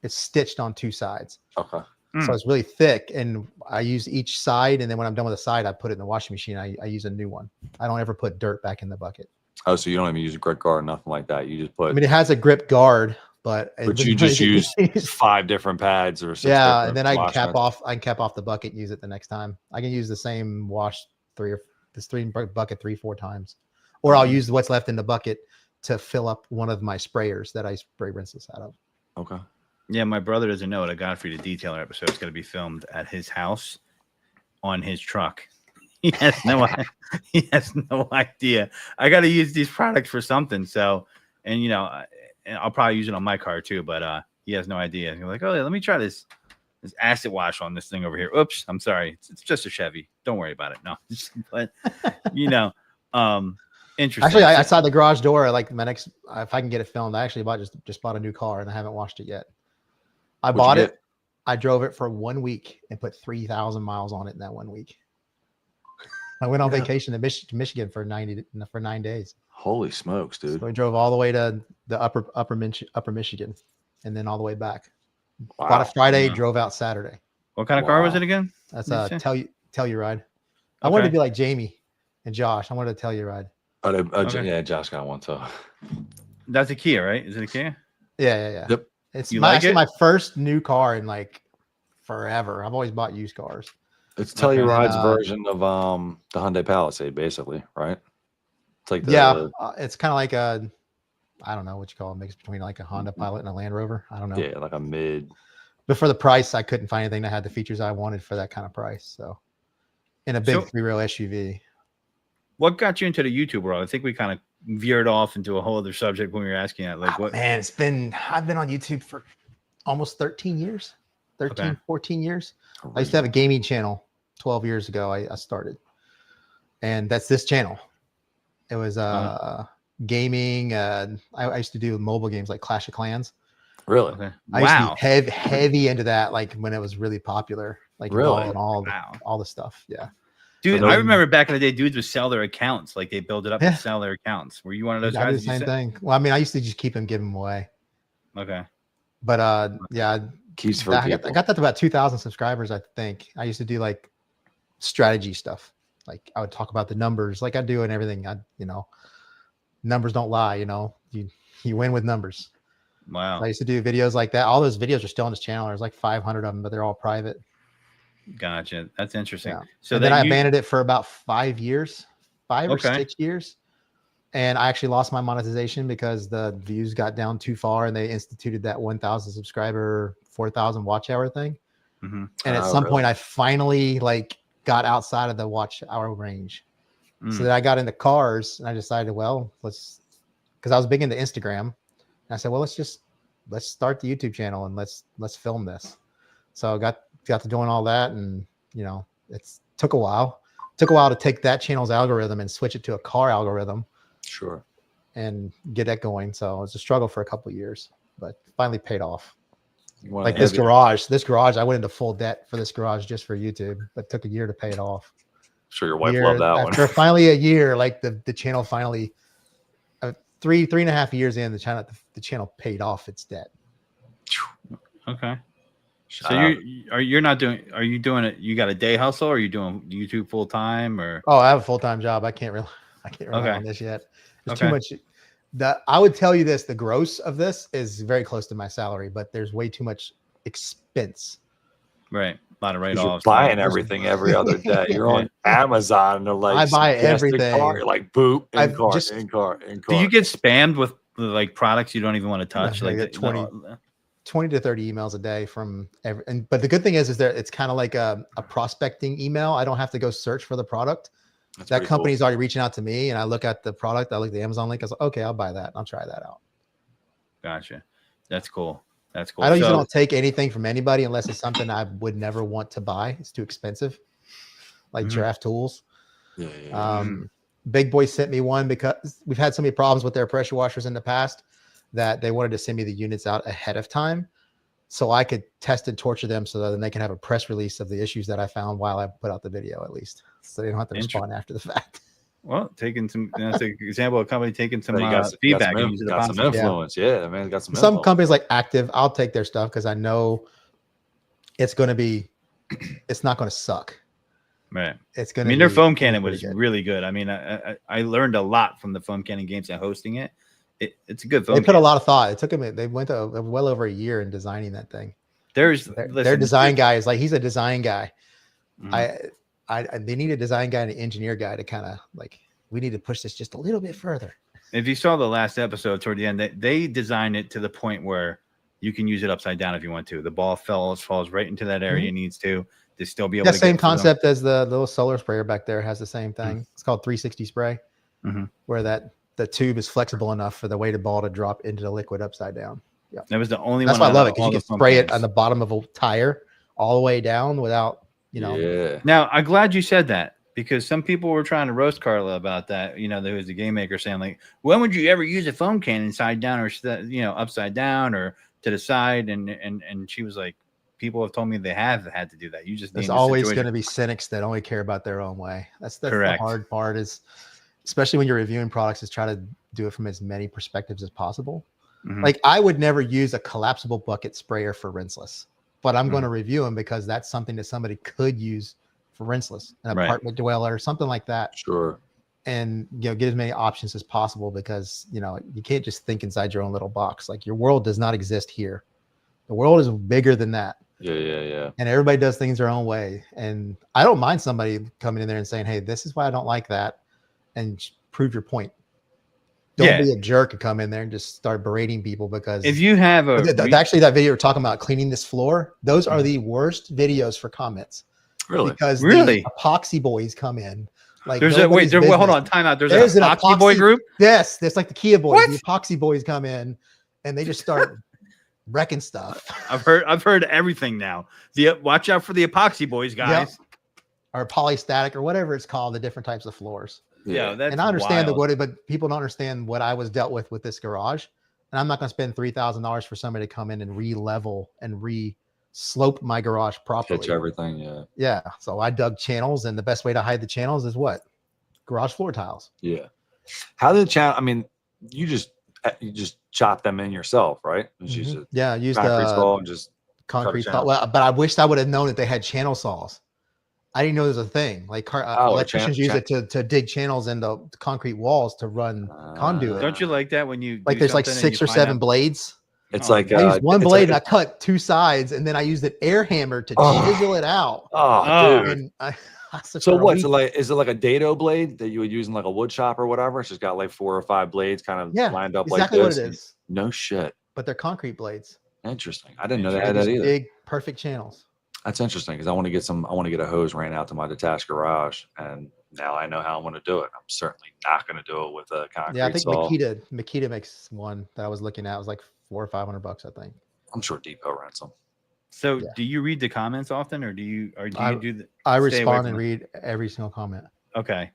it's stitched on two sides.
Okay.
So it's really thick, and I use each side, and then when I'm done with the side, I put it in the washing machine. I use a new one. I don't ever put dirt back in the bucket.
Oh, so you don't even use a grip guard or nothing like that. You just put.
I mean, it has a grip guard, but
you just use 5 different pads or 6.
Yeah, and then I can cap off the bucket and use it the next time. I can use the same wash bucket 3-4 times, or I'll use what's left in the bucket to fill up one of my sprayers that I spray rinseless out of.
Okay.
Yeah, my brother doesn't know it. A Godfrey the Detailer episode is going to be filmed at his house on his truck. He has no idea. I got to use these products for something. So, and I'll probably use it on my car too. But he has no idea. He's like, oh, yeah, let me try this. There's acid wash on this thing over here. Oops, I'm sorry. It's just a Chevy. Don't worry about it. No, but you know, interesting.
Actually, I saw the garage door. Like my next, if I can get it filmed, I actually just bought a new car and I haven't washed it yet. I bought it. I drove it for 1 week and put 3,000 miles on it in that 1 week. I went on vacation to Michigan for 9 days.
Holy smokes, dude!
So we drove all the way to the upper Michigan, and then all the way back.
Wow.
Bought a Friday, drove out Saturday.
What kind of car was it again?
That's a Telluride. I wanted to be like Jamie and Josh. I wanted a Telluride.
Yeah, Josh got one too.
That's a Kia, right? Is it a Kia?
Yeah.
Yep.
It's actually my first new car in like forever. I've always bought used cars.
It's Telluride's version of the Hyundai Palisade, basically, right? It's like
it's kind of like a, I don't know what you call it, mix between like a Honda Pilot and a Land Rover. I don't know.
Yeah, like a mid.
But for the price, I couldn't find anything that had the features I wanted for that kind of price. So, in a big 3-row SUV.
What got you into the YouTube world? I think we kind of veered off into a whole other subject when we were asking that. Like, what?
Man, I've been on YouTube for almost 13 years, 14 years. I used to have a gaming channel 12 years ago. I started, and that's this channel. It was gaming. I used to do mobile games like Clash of Clans.
Really?
Okay.
I used to be heavy into that, like when it was really popular, like
really
all the stuff. Yeah.
Dude, I remember back in the day, dudes would sell their accounts. Like they build it up and sell their accounts. Were you one of those guys?
I did the same thing. Well, I mean, I used to just keep them, give them away.
Okay.
But yeah,
keeps for
I got that to about 2,000 subscribers. I think I used to do like strategy stuff. Like I would talk about the numbers, like I do and everything. Numbers don't lie. You win with numbers.
Wow.
So I used to do videos like that. All those videos are still on this channel. There's like 500 of them, but they're all private.
Gotcha. That's interesting.
Yeah.
So
then I abandoned it for about 5 years, 5 or 6 years. And I actually lost my monetization because the views got down too far and they instituted that 1,000 subscriber, 4,000 watch hour thing.
Mm-hmm.
And at some point I finally got outside of the watch hour range. So then I got into cars and I decided, because I was big into Instagram. And I said, let's start the YouTube channel and let's film this. So I got to doing all that, and it's took a while. Took a while to take that channel's algorithm and switch it to a car algorithm.
Sure.
And get that going. So it was a struggle for a couple of years, but finally paid off. Like this garage, I went into full debt for this garage just for YouTube, but it took a year to pay it off.
Sure, your wife loved that one.
After finally a year, like the channel finally, 3.5 years in, the channel paid off its debt.
Okay. So are you doing it? You got a day hustle, or are you doing YouTube full time, or?
Oh, I have a full-time job. I can't rely on this yet. There's too much. I would tell you this: the gross of this is very close to my salary, but there's way too much expense.
Right, a lot of write-offs.
You're buying everything every other day. You're on Amazon, and they're like,
I buy everything.
You're like, boop, in car.
Do you get spammed with like products you don't even want to touch?
No, like 20 to 30 emails a day from but the good thing is that it's kind of like a prospecting email. I don't have to go search for the product. That company's already reaching out to me, and I look at the product. I look at the Amazon link. I was like, okay, I'll buy that. I'll try that out.
Gotcha. That's cool.
I usually don't take anything from anybody unless it's something I would never want to buy. It's too expensive, like Giraffe Tools.
Yeah.
Big Boy sent me one because we've had so many problems with their pressure washers in the past that they wanted to send me the units out ahead of time so I could test and torture them so that then they can have a press release of the issues that I found while I put out the video, at least, so they don't have to respond after the fact.
Well, that's an example of a company taking some feedback.
Got some influence. Yeah, man. Got
some companies like Active, I'll take their stuff because I know it's not going to suck.
Right.
It's going to
their foam cannon was really good. I mean, I learned a lot from the foam cannon games and hosting it. It's a good foam.
They put a lot of thought. It took them. They went to well over a year in designing that thing. Their design guy is he's a design guy. Mm-hmm. They need a design guy and an engineer guy to kind of we need to push this just a little bit further.
If you saw the last episode toward the end, they designed it to the point where you can use it upside down if you want to. The ball falls right into that area it needs to still be able to. The same
concept as the little solar sprayer back there has the same thing. Mm-hmm. It's called 360 spray, where the tube is flexible enough for the weighted ball to drop into the liquid upside down. Yeah,
that was the only
one. That's why I love it, because you can spray it on the bottom of a tire all the way down without, you know.
Yeah.
Now, I'm glad you said that because some people were trying to roast Carla about that. You know, there was a game maker saying like, when would you ever use a foam cannon side down or, you know, upside down or to the side? And she was like, people have told me they have had to do that. You just
There's
need
always going to be cynics that only care about their own way. That's the hard part is, especially when you're reviewing products, is try to do it from as many perspectives as possible. Like I would never use a collapsible bucket sprayer for rinseless, but I'm going to review them because that's something that somebody could use for rinseless, an apartment dweller or something like that.
Sure.
And, you know, get as many options as possible because, you know, you can't just think inside your own little box. Like your world does not exist here. The world is bigger than that.
Yeah.
And everybody does things their own way. And I don't mind somebody coming in there and saying, hey, this is why I don't like that. And prove your point. Don't be a jerk and come in there and just start berating people because
if you have
actually that video we're talking about cleaning this floor, those are the worst videos for comments.
Really?
Because the epoxy boys come in. Like
there's hold on, time out. There's an epoxy boy group.
Yes, there's like the Keav boys. The epoxy boys come in and they just start wrecking stuff.
I've heard everything now. Watch out for the epoxy boys, guys.
Yep. Or polystatic or whatever it's called, the different types of floors.
Yeah, that's
and I understand but people don't understand what I was dealt with this garage. And I'm not going to spend $3,000 for somebody to come in and re-level and re-slope my garage properly.
Pitch everything, yeah.
Yeah. So I dug channels, and the best way to hide the channels is what? Garage floor tiles.
Yeah. How did the channel? I mean, you just chop them in yourself, right? Use
Use
concrete saw and just
concrete saw. Well, but I wished I would have known that they had channel saws. I didn't know there's a thing like electricians use it to dig channels in the concrete walls to run conduit.
Don't you like that when you
like there's like 6 or 7 blades?
It's like
I used one blade and I cut 2 sides, and then I used an air hammer to chisel it out.
Dude.
And
so what's it like? Is it like a dado blade that you would use in like a wood shop or whatever? It's just got like 4 or 5 blades kind of lined up
exactly
like this.
What it is.
No shit.
But they're concrete blades.
Interesting. I didn't know they had that either.
Big, perfect channels.
That's interesting because I want to get a hose ran out to my detached garage, and now I know how I'm going to do it. I'm certainly not going to do it with a concrete
I think
saw.
Makita makes one that I was looking at. It was like $400 or $500, I think.
I'm sure Depot rents them.
So, do you read the comments often, or do you do the?
I respond and read every single comment.
Okay.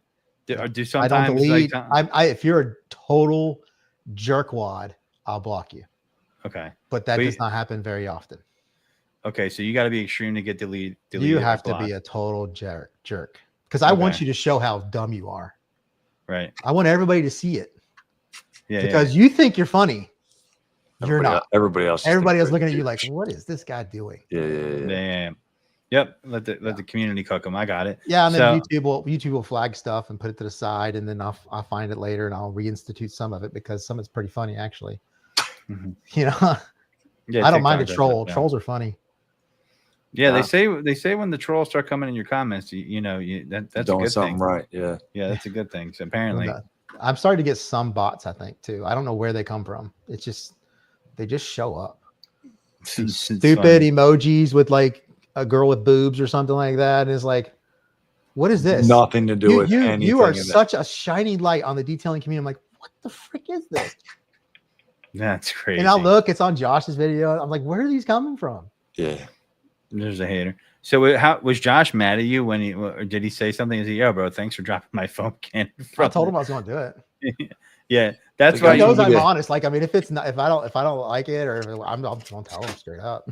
Do sometimes
I don't delete. If you're a total jerkwad, I'll block you.
Okay.
But that does not happen very often.
Okay, so you got to be extreme to get deleted.
You have to be a total jerk because I want you to show how dumb you are.
Right.
I want everybody to see it.
Yeah.
Because you think you're funny. You're not.
Everybody else
looking at you like, what is this guy doing?
Yeah. Yep. Let the community cook them. I got it.
Yeah, and then YouTube will flag stuff and put it to the side, and then I'll find it later and I'll reinstitute some of it because some of it's pretty funny actually. You know. Yeah, I don't mind a troll. Trolls are funny.
Yeah, they say when the trolls start coming in your comments, that's a good thing.
Right? Yeah,
that's a good thing. So apparently,
I'm starting to get some bots. I think too. I don't know where they come from. It's just they just show up. Stupid emojis with like a girl with boobs or something like that. And it's like, what is this?
Nothing to do with anything.
You are such a shining light on the detailing community. I'm like, what the frick is this?
That's crazy.
And I'll look. It's on Josh's video. I'm like, where are these coming from?
Yeah.
There's a hater. So how was Josh mad at you when or did he say something? Is he, yo, bro, thanks for dropping my foam can?
I told him I was going to do it.
Yeah, that's why
he knows I'm honest. Like, I mean, if I don't like it, or I'm just gonna tell him straight up.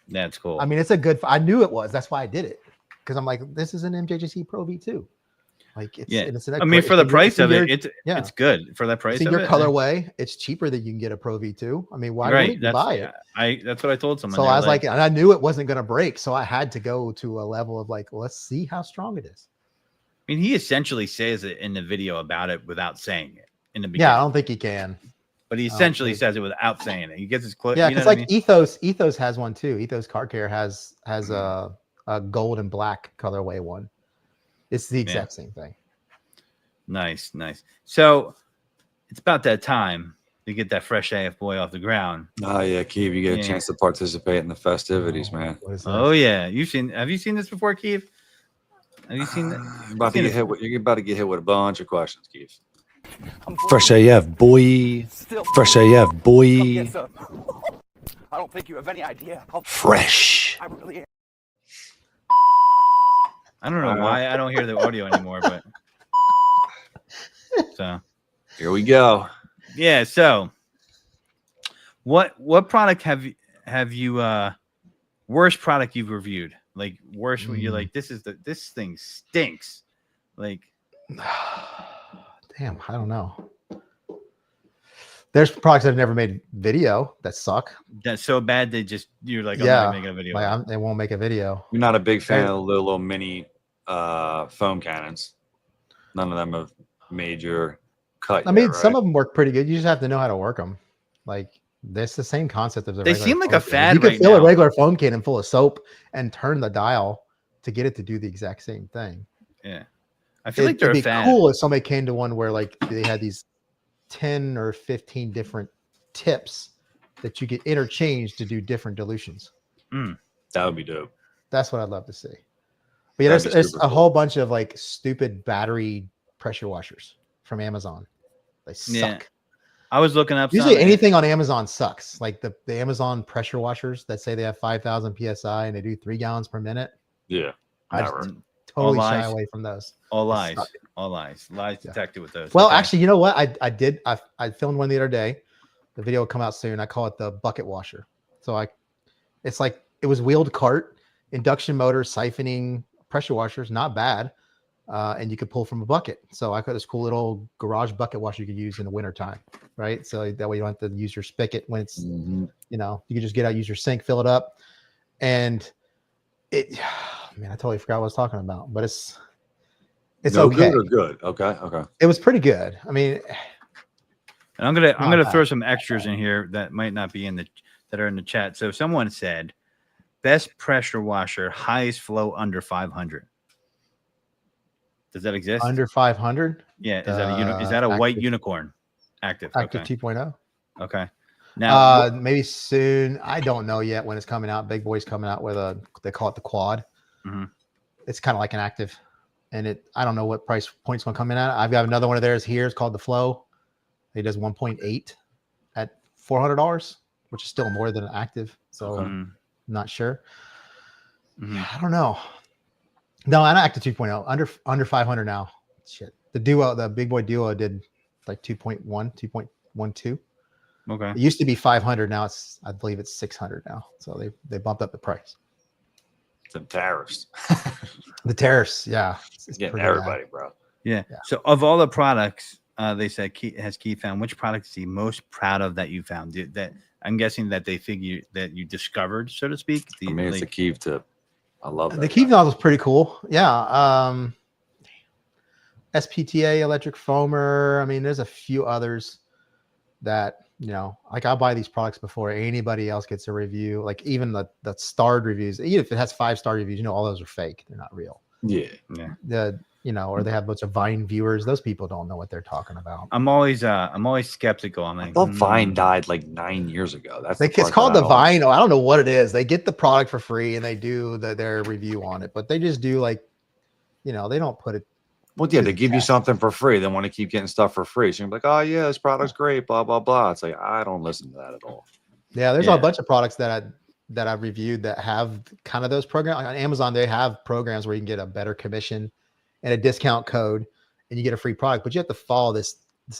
That's cool.
I mean, it's a good. I knew it was. That's why I did it, because I'm like, this is an MJGC Pro V2. Like, it's
I mean, for the price of it, it's good for that price.
It's in your colorway. It's cheaper than you can get a Pro V2. I mean, why wouldn't you buy it?
That's what I told someone.
So I was like, and I knew it wasn't going to break, so I had to go to a level of like, let's see how strong it is.
I mean, he essentially says it in the video about it without saying it in the beginning.
Yeah, I don't think he can.
But he essentially says it without saying it. He gets his close.
Yeah, because like Ethos has one too. Ethos Car Care has a gold and black colorway one. It's the exact same thing.
Nice. So it's about that time to get that fresh AF boy off the ground.
Oh yeah, Keav, you get a chance to participate in the festivities, man.
Oh yeah, have you seen this before, Keav? Have you seen that?
You're about to get hit with a bunch of questions, Keav. Fresh AF boy. Fresh AF boy.
I don't think you have any idea how
Fresh.
I really am.
I don't know why I don't hear the audio anymore, but so
Here we go.
yeah. So what product have you worst product you've reviewed? Like worst when you're like, this thing stinks. Like
damn, I don't know. There's products that have never made video that suck.
that's so bad you're like, I'm
Yeah,
not making a video.
like they won't make a video.
You're not a big fan of the little mini foam cannons. None of them have made your cut.
I mean,
yet,
some
right?
of them work pretty good. You just have to know how to work them. Like that's the same concept as a
They
regular
seem like
foam
a
can.
fad
You could
right
fill a
now.
regular foam cannon full of soap and turn the dial to get it to do the exact same thing.
Yeah. I feel like they're
It'd
a
be
fad.
cool if somebody came to one where like they had these 10 or 15 different tips that you could interchange to do different dilutions.
That would be dope.
That's what I'd love to see. But yeah,
That'd be
there's
super
a
cool.
whole bunch of like stupid battery pressure washers from Amazon. They suck.
Yeah. I was looking up
Usually
some,
anything on Amazon sucks. Like the Amazon pressure washers that say they have 5,000 PSI and they do 3 gallons per minute.
Yeah.
I
Never.
just totally shy
lies.
away from those.
all
They
lies.
suck.
All lies. Lies
Yeah.
detected with those.
Well,
Okay.
actually, you know what? I filmed one the other day. The video will come out soon. I call it the bucket washer. So it's like it was wheeled cart, induction motor, siphoning, pressure washers, not bad. And you could pull from a bucket. So I got this cool little garage bucket washer you could use in the winter time, right? So that way you don't have to use your spigot when it's, you can just get out, use your sink, fill it up. And man, I totally forgot what I was talking about, but it's
No
okay.
good or good? Okay.
It was pretty good. I mean,
And I'm gonna
Not
throw
bad.
some extras in here that might not be that are in the chat. So someone said best pressure washer, highest flow under 500. Does that exist?
under 500.
Yeah. Is that a white
active-
unicorn? Active.
Active
Okay.
2.0.
Okay. Now
Maybe soon. I don't know yet when it's coming out. Big Boy's coming out with they call it the quad.
Mhm.
It's kind of like an active, and I don't know what price point's going to come in at. I've got another one of theirs here. It's called the Flow. It does 1.8 at $400, which is still more than an active. So
Mhm.
not sure.
Mhm.
I don't know. No, I'm active 2.0 under 500 now. Shit. The Big Boy Duo did like 2.1, 2.12.
Okay.
It used to be 500. Now I believe it's 600 now. So they bumped up the price.
The tariffs.
The tariffs, yeah, it's
Getting
pretty
everybody, bro.
Yeah.
Yeah.
So of all the products, they said Keav found, which product is he most proud of that you found? That I'm guessing that they figure that you discovered, so to speak.
I mean, it's a Keav tip. I love that.
The Keav nozzle is pretty cool. Yeah. SPTA electric foamer. I mean, there's a few others that, like I'll buy these products before anybody else gets a review. Like even the starred reviews, even if it has 5-star reviews, all those are fake. They're not real.
Yeah.
Or they have a bunch of Vine viewers. Those people don't know what they're talking about.
I'm always skeptical. I'm
I
like,
thought Vine died like 9 years ago. That's the
It's
part
called
that
the Vine. I don't know what it is. They get the product for free and they do their review on it, but they just do like, they don't put it.
Well, yeah, they give you something for free. They want to keep getting stuff for free. So you're like, oh yeah, this product's great, blah blah blah. It's like I don't listen to that at all.
Yeah, there's a bunch of products that I've reviewed that have kind of those programs. On Amazon, they have programs where you can get a better commission and a discount code, and you get a free product. But you have to follow this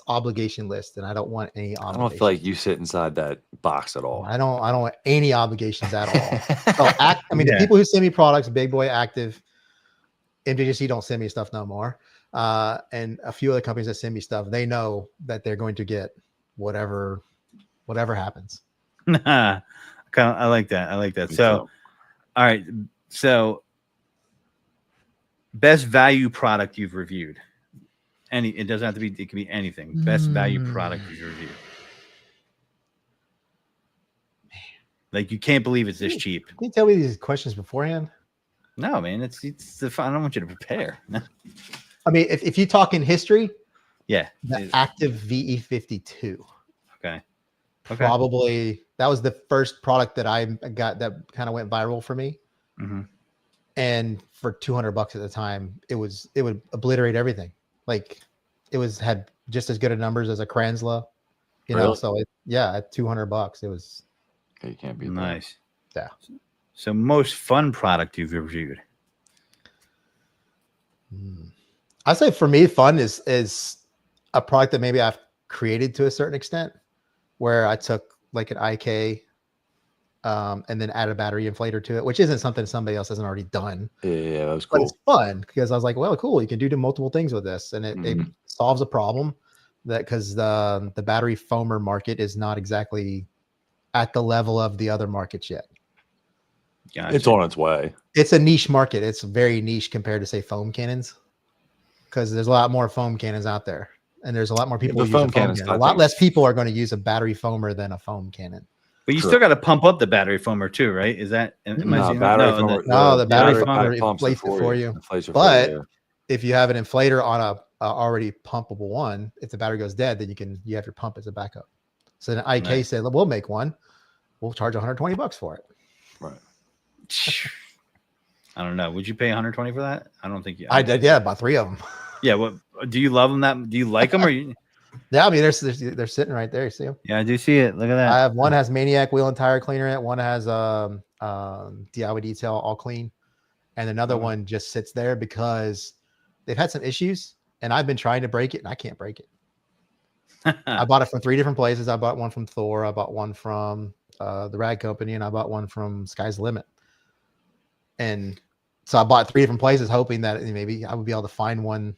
obligation list, and I don't want any
I
obligations.
don't feel like you sit inside that box at all.
I don't want any obligations at all. So the people who send me products, Big Boy, Active, MJC don't send me stuff no more. And a few other companies that send me stuff, they know that they're going to get whatever happens.
I like that. I like that. So, all right. So, best value product you've reviewed. It doesn't have to be. It can be anything. Best value product you've reviewed. Like you can't believe it's this cheap.
Can you tell me these questions beforehand?
No, man. It's the fun. I don't want you to prepare.
I mean, if you talk in history,
Yeah.
the Active VE52.
Okay.
Probably that was the first product that I got that kind of went viral for me.
Mm-hmm.
And for $200 at the time, it would obliterate everything. Like had just as good a numbers as a Kranzla,
Really?
So at $200, it was
Okay, you can't beat that.
Nice.
Yeah.
So most fun product you've reviewed?
I say for me, fun is a product that maybe I've created to a certain extent, where I took like an IK and then add a battery inflator to it, which isn't something somebody else hasn't already done.
Yeah, that was
But
cool.
it's fun because I was like, well, cool, you can do multiple things with this, and it solves a problem that because the battery foamer market is not exactly at the level of the other markets yet.
Gotcha.
It's on its way.
It's a niche market. It's very niche compared to say foam cannons, because there's a lot more foam cannons out there, and there's a lot more people
the
who use a
foam
foam
cannons,
cannon.
I
A lot
think-
less people are going to use a battery foamer than a foam cannon.
But you
True.
still got to pump up the battery foamer too, right? Is that am I
No,
seeing-
battery
no,
foamer.
No, the battery foamer
pumps
inflates it for you.
Inflates it
But
for you.
if you have an inflator on a already pumpable one, if the battery goes dead, then you have your pump as a backup. So then IK
Nice.
said, we'll make one. We'll charge $120 for it.
Right.
I don't know. Would you pay 120 for that? I don't think you.
I did, yeah, about 3 of them.
Yeah. What do you love them? That do you like them or you?
Yeah, I mean they're sitting right there. You see them?
Yeah, I do see it. Look at that.
I have one has Maniac wheel and tire cleaner in it. One has DIY detail all clean, and another one just sits there because they've had some issues, and I've been trying to break it, and I can't break it. I bought it from 3 different places. I bought one from Thor. I bought one from the Rag Company, and I bought one from Sky's the Limit. And so I bought 3 different places, hoping that maybe I would be able to find one.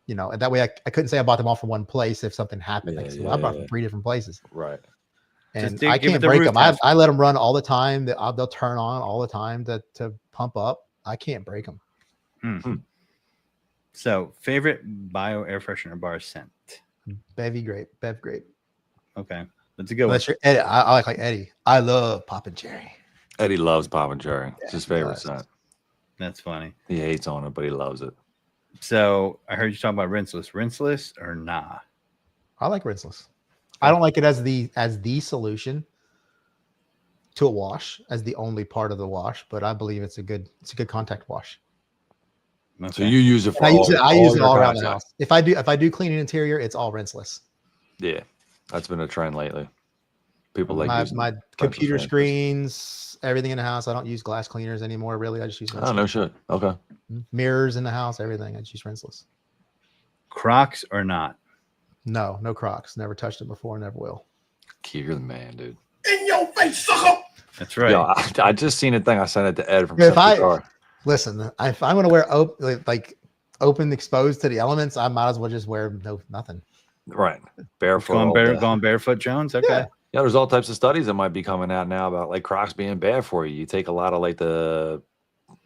You know, and that way I couldn't say I bought them all from one place if something happened. I bought from 3 different places.
Right.
And
Just
I
give it
can't
the
break
root
them.
test.
I let them run all the time. They'll turn on all the time to pump up. I can't break them.
So favorite bio air freshener bar scent?
Bev grape.
Okay, that's a good one.
Unless you're Eddie, I like Eddie. I love popping cherry.
Eddie loves Pop and Cherry. It's his favorite
does.
scent.
That's funny.
He hates on it, but he loves it.
So I heard you talking about rinseless. Rinseless or nah?
I like rinseless. I don't like it as the solution to a wash, as the only part of the wash, but I believe it's a good contact wash.
Okay.
So you use it for
I use it
your
all around the
contact.
house. If I do clean an interior, it's all rinseless.
Yeah, that's been a trend lately. People like using
my
types of
computer
rinseless.
screens, everything in the house. I don't use glass cleaners anymore. Really, I just use
Oh,
rinseless.
no shit. Okay.
Mirrors in the house, everything. I just use rinseless.
Crocs or not?
No Crocs. Never touched it before. Never will.
Keav, you're the man, dude.
In your face, sucker!
That's right.
Yo, I just seen a thing. I sent it to Ed from
If
Simple Car.
Listen, if I'm going to wear open, exposed to the elements, I might as well just wear nothing.
Right. Barefoot. all day.
Going barefoot, Jones. Okay.
Yeah.
Yeah, there's all types of studies that might be coming out now about like Crocs being bad for you. You take a lot of like the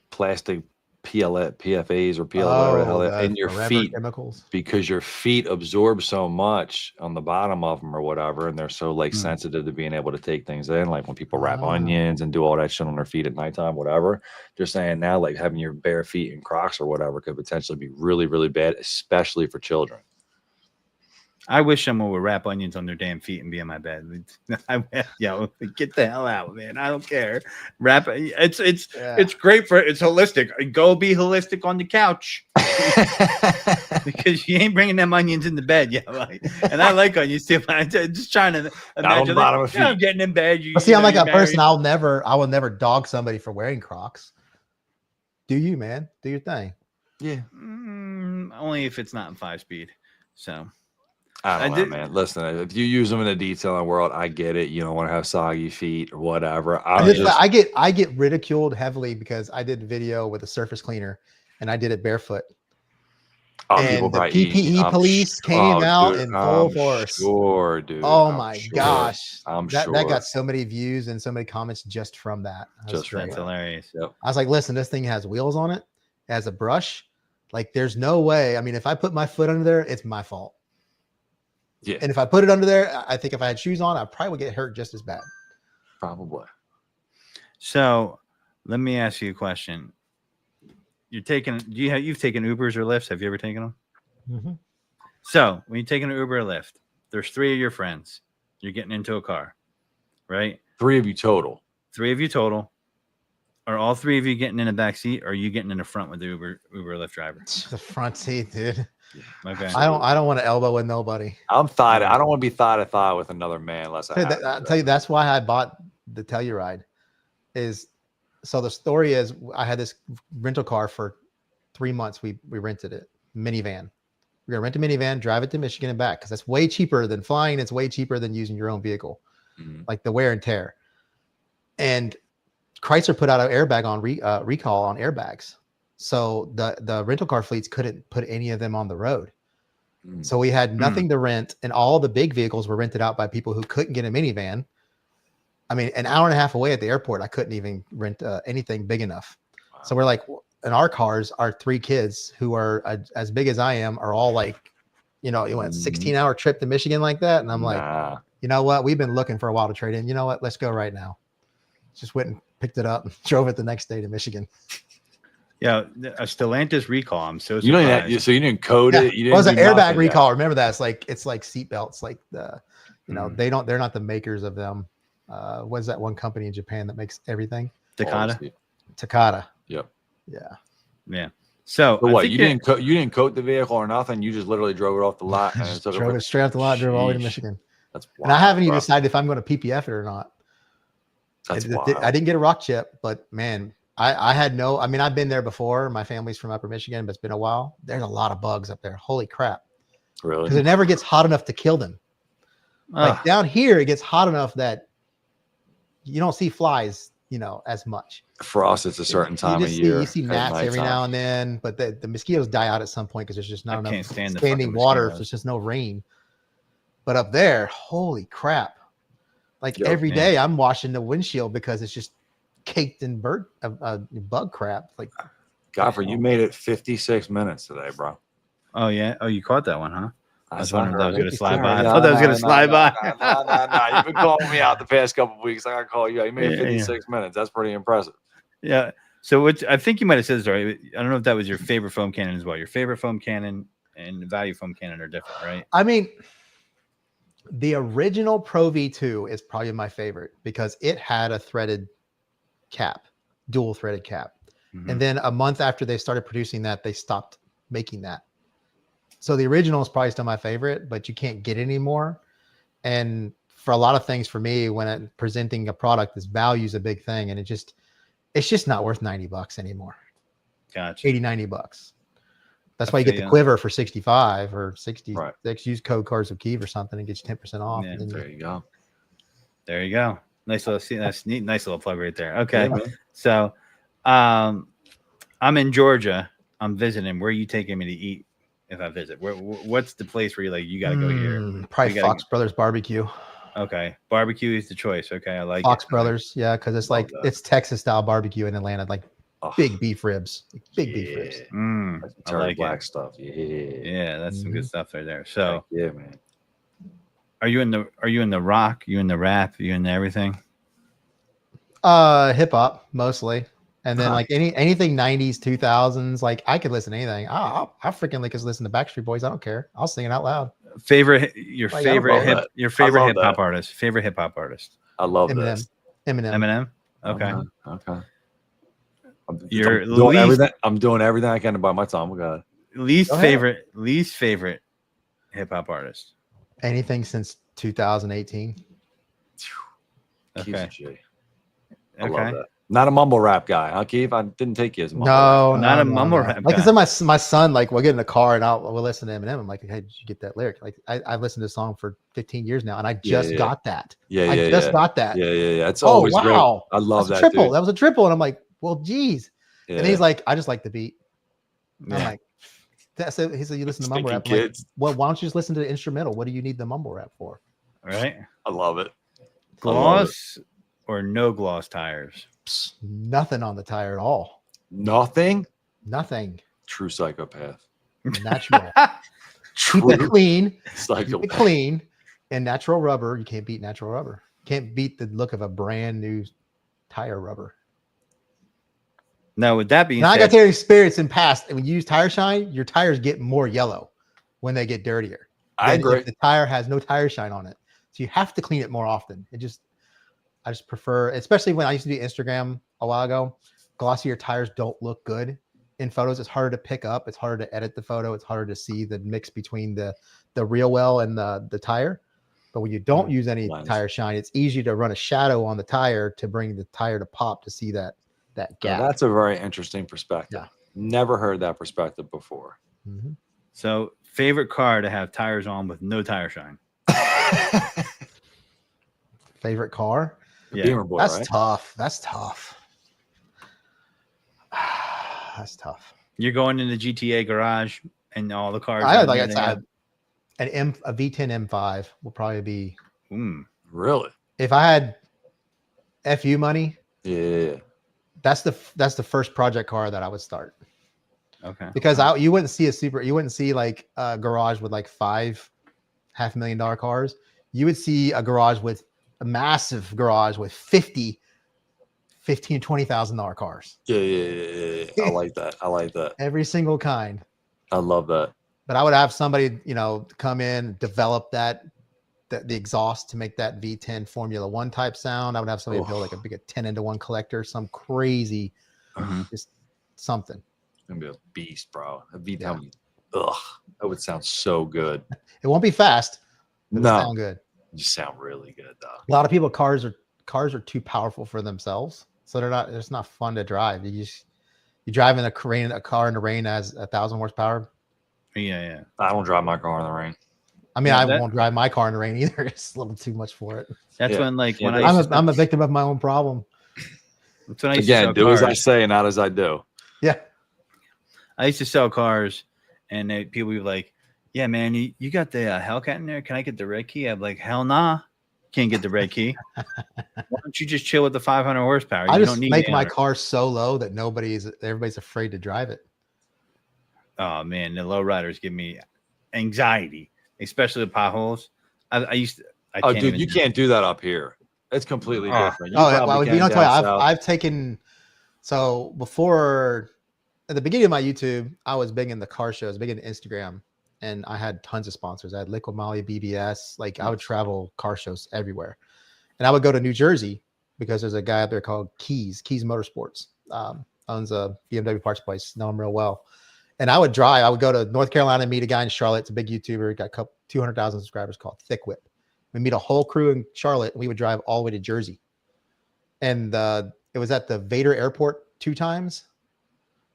plastic PFAs or PLA in your feet
chemicals,
because your feet absorb so much on the bottom of them or whatever, and they're so like sensitive to being able to take things in. Like when people wrap onions and do all that shit on their feet at nighttime, whatever. They're saying now like having your bare feet in Crocs or whatever could potentially be really, really bad, especially for children.
I wish someone would wrap onions on their damn feet and be in my bed. Yo, get the hell out, man. I don't care. Wrap it's great for it's holistic. Go be holistic on the couch because you ain't bringing them onions in the bed. Yeah, like, and I like onions too. I'm just trying to imagine that, I'm getting in bed.
I'm like a person. I will never dog somebody for wearing Crocs. Do you, man? Do your thing.
Yeah.
Only if it's not in 5-speed. So.
I don't know, man. Listen, if you use them in a detailing world, I get it. You don't want to have soggy feet or whatever.
I get ridiculed heavily because I did a video with a surface cleaner and I did it barefoot. And the PPE police came out in full force.
Sure, dude.
Oh my gosh.
That
got so many views and so many comments just from that.
That's hilarious.
Yep.
I was like, listen, this thing has wheels on it, has a brush. Like, there's no way. I mean, if I put my foot under there, it's my fault.
Yeah.
And if I put it under there, I think if I had shoes on, I probably would get hurt just as bad.
Probably.
So let me ask you a question. You've taken Ubers or Lyfts? Have you ever taken them?
Mm-hmm.
So when you're taking an Uber or Lyft, there's 3 of your friends. You're getting into a car, right?
3 of you total.
3 of you total. Are all 3 of you getting in the back seat, or are you getting in the front with the Uber or Lyft driver?
The front seat, dude.
Okay.
I don't want to elbow with nobody.
I don't want to be thigh to thigh with another man unless I
I'll tell you, that's why I bought the Telluride is. So the story is, I had this rental car for 3 months. We rented it, minivan. We're gonna rent a minivan, drive it to Michigan and back, because that's way cheaper than flying. It's way cheaper than using your own vehicle, like the wear and tear. And Chrysler put out an airbag on recall on airbags, so the rental car fleets couldn't put any of them on the road. So we had nothing to rent, and all the big vehicles were rented out by people who couldn't get a minivan. I mean, an hour and a half away at the airport, I couldn't even rent anything big enough. Wow. So we're like, in our cars, our 3 kids who are as big as I am are all like, you went 16-hour trip to Michigan like that. And I'm like, you know what? We've been looking for a while to trade in. You know what? Let's go right now. Just went and picked it up and drove it the next day to Michigan.
Yeah, a Stellantis recall. I'm so surprised.
So you didn't code it. You didn't.
It was an airbag recall. Remember that? It's like seat belts. Like they're not the makers of them. What's that one company in Japan that makes everything? Takata.
Yep.
Yeah. So
what? You didn't coat the vehicle or nothing. You just literally drove it off the lot and
drove it straight off the lot. Drove all the way to Michigan.
That's wild,
and I haven't even decided if I'm going to PPF it or not.
That's wild.
I didn't get a rock chip, but man, I had no. I mean, I've been there before. My family's from Upper Michigan, but it's been a while. There's a lot of bugs up there. Holy crap!
Really?
Because it never gets hot enough to kill them. Like down here, it gets hot enough that you don't see flies, as much.
For us, it's a certain time of year.
You see gnats every now and then, but the mosquitoes die out at some point because there's just not enough standing water. There's just no rain. But up there, holy crap! Like every day, I'm washing the windshield because it's just caked in bug crap. Like,
Godfrey, you made it 56 minutes today, bro.
Oh yeah. Oh, you caught that one, huh?
I was wondering if that was
going to slide by. I thought that was going to slide by.
No. You've been calling me out the past couple of weeks. I got to call you out. You made 56 minutes. That's pretty impressive.
Yeah. So I think you might have said this already. I don't know if that was your favorite foam cannon as well. Your favorite foam cannon and value foam cannon are different, right?
I mean, the original Pro V2 is probably my favorite because it had a threaded cap, dual threaded cap. And then a month after they started producing that, they stopped making that. So the original is probably still my favorite, but you can't get it anymore. And for a lot of things, for me, when presenting a product, this value is a big thing, and it's just not worth $90 anymore.
Gotcha.
$80-$90. That's why you get the quiver for 65 or 60.
Right.
Use code cards of Keav or something and get you 10% off.
Yeah,
there you go.
There you go. Nice little, that's neat. Nice little plug right there. Okay. Yeah, so, I'm in Georgia. I'm visiting. Where are you taking me to eat if I visit? What's the place where you're like, you got to go here?
Probably Fox Brothers Barbecue.
Okay. Barbecue is the choice. Okay. I like
Fox Brothers. Yeah. Cause it's like, it's Texas style barbecue in Atlanta, like big beef ribs, beef ribs.
I like
black stuff.
Yeah. That's some good stuff right there. So
yeah, man.
Are you in the rock? You in the rap? You in everything?
Hip hop mostly. And then like anything 90s, 2000s, like I could listen to anything. I'll freaking like listen to Backstreet Boys. I don't care. I'll sing it out loud.
Favorite hip hop artist. Favorite hip hop artist.
I love
Eminem.
Eminem. Okay.
Okay. I'm doing everything I can to buy my time. God.
Least favorite hip hop artist.
Anything since 2018.
Okay.
I love that. Not a mumble rap guy, huh, Keav? I didn't take you as a mumble rap.
Not a mumble rap
guy. Like I said, my son, like we'll get in the car and we'll listen to Eminem. I'm like, hey, did you get that lyric? Like I've listened to the song for 15 years now, and I just got that. I just got that.
Yeah. It's always great. I love that.
Triple. That was a triple, and I'm like, well, geez. Yeah. And he's like, I just like the beat. Yeah. I'm like, that's it. He said, you listen to mumble rap. Like, well, why don't you just listen to the instrumental? What do you need the mumble rap for?
All right.
I love it.
Gloss or no gloss tires?
Nothing on the tire at all.
Nothing.
True
psychopath.
Natural. Keep it clean.
Psychopath.
Keep it clean. And natural rubber. You can't beat natural rubber. Can't beat the look of a brand new tire rubber.
Now, with that being said,
I got to experience in past. When you use tire shine, your tires get more yellow when they get dirtier.
I agree.
If the tire has no tire shine on it, so you have to clean it more often. I just prefer, especially when I used to do Instagram a while ago, glossier tires don't look good in photos. It's harder to pick up. It's harder to edit the photo. It's harder to see the mix between the real well and the tire. But when you don't use any
lens.
tire shine, it's easy to run a shadow on the tire to bring the tire to pop to see that gap.
Now, that's a very interesting perspective.
Yeah.
Never heard that perspective before.
Mhm.
So, favorite car to have tires on with no tire shine?
Favorite car?
The
Yeah.
Beamer boy,
That's
right?
tough. That's tough. That's tough.
You're going in the GTA garage and all the cars.
I
are
like
in there,
a V10 M5 will probably be.
Really?
If I had FU money,
Yeah.
that's the first project car that I would start.
Okay.
Because you wouldn't see like a garage with like 5 $500,000 cars. You would see a garage with a massive garage with 50 $15,000 $20,000 cars.
Yeah. I like that. I like that.
Every single kind.
I love that.
But I would have somebody, come in, develop the exhaust to make that V10 Formula One type sound. I would have somebody build like a big 10-into-1 collector, some crazy, just something.
It's gonna be a beast, bro. A V10. Ugh, that would sound so good.
It won't be fast. But
No,
it'll sound good.
you sound really good though.
A lot of people, cars are too powerful for themselves, so it's not fun to drive. You drive in a car in the rain that has 1,000 horsepower.
Yeah.
I don't drive my car in the rain.
I mean, I won't drive my car in the rain either. It's a little too much for it.
That's when
I'm a victim of my own problem.
That's when I used
Again,
to
do
sell
as I
cars.
say, not as I do.
Yeah.
I used to sell cars, and people would be like, "Yeah, man, you got the Hellcat in there? Can I get the red key?" I'm like, "Hell nah, can't get the red key. Why don't you just chill with the 500 horsepower?
I
You
just
don't need
make my
800."
car so low that everybody's afraid to drive it.
Oh man, the lowriders give me anxiety, especially the potholes.
Dude, you can't do that up here. It's completely different. You
Well,
probably
you
can
know,
down south.
I've taken. So before, at the beginning of my YouTube, I was big in the car shows, big into Instagram, and I had tons of sponsors. I had Liquid Molly, BBS. Like I would travel car shows everywhere, and I would go to New Jersey because there's a guy out there called Keav Motorsports. Owns a BMW parts place. Know him real well. And I would go to North Carolina and meet a guy in Charlotte. It's a big YouTuber. He got 200,000 subscribers called Thick Whip. We meet a whole crew in Charlotte and we would drive all the way to Jersey. And it was at the Vader Airport 2 times,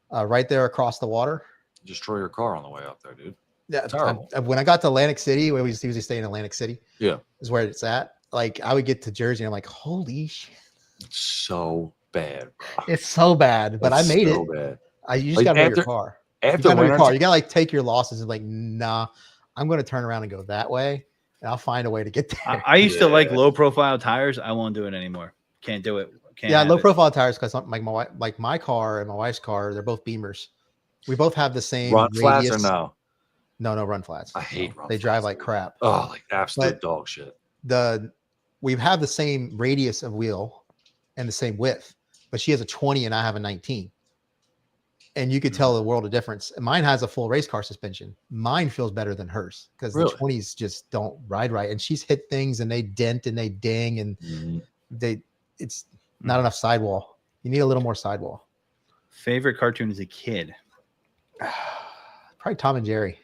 right there across the water.
Destroy your car on the way up there, dude.
Yeah.
Terrible.
When I got to Atlantic City, where we usually stay in Atlantic City.
Yeah.
Is where it's at. Like I would get to Jersey and I'm like, holy shit.
It's so bad, bro.
It's so bad, but I made it.
Bad.
You just
Like,
gotta know your car.
After
You
winter,
gotta like take your losses and like, nah, I'm gonna turn around and go that way, and I'll find a way to get there.
I used to like low profile tires. I won't do it anymore. Can't do it.
Low profile tires because like my car and my wife's car, they're both Beamers. We both have the same
run flats
radius.
or no?
No run flats.
I hate run
They
flats.
drive like crap.
Oh, like absolute
But
dog shit.
We have the same radius of wheel and the same width, but she has a 20 and I have a 19. And you could tell the world of difference. Mine has a full race car suspension. Mine feels better than hers because the 20s just don't ride right. And she's hit things and they dent and they ding and it's not enough sidewall. You need a little more sidewall.
Favorite cartoon as a kid?
Probably Tom and Jerry.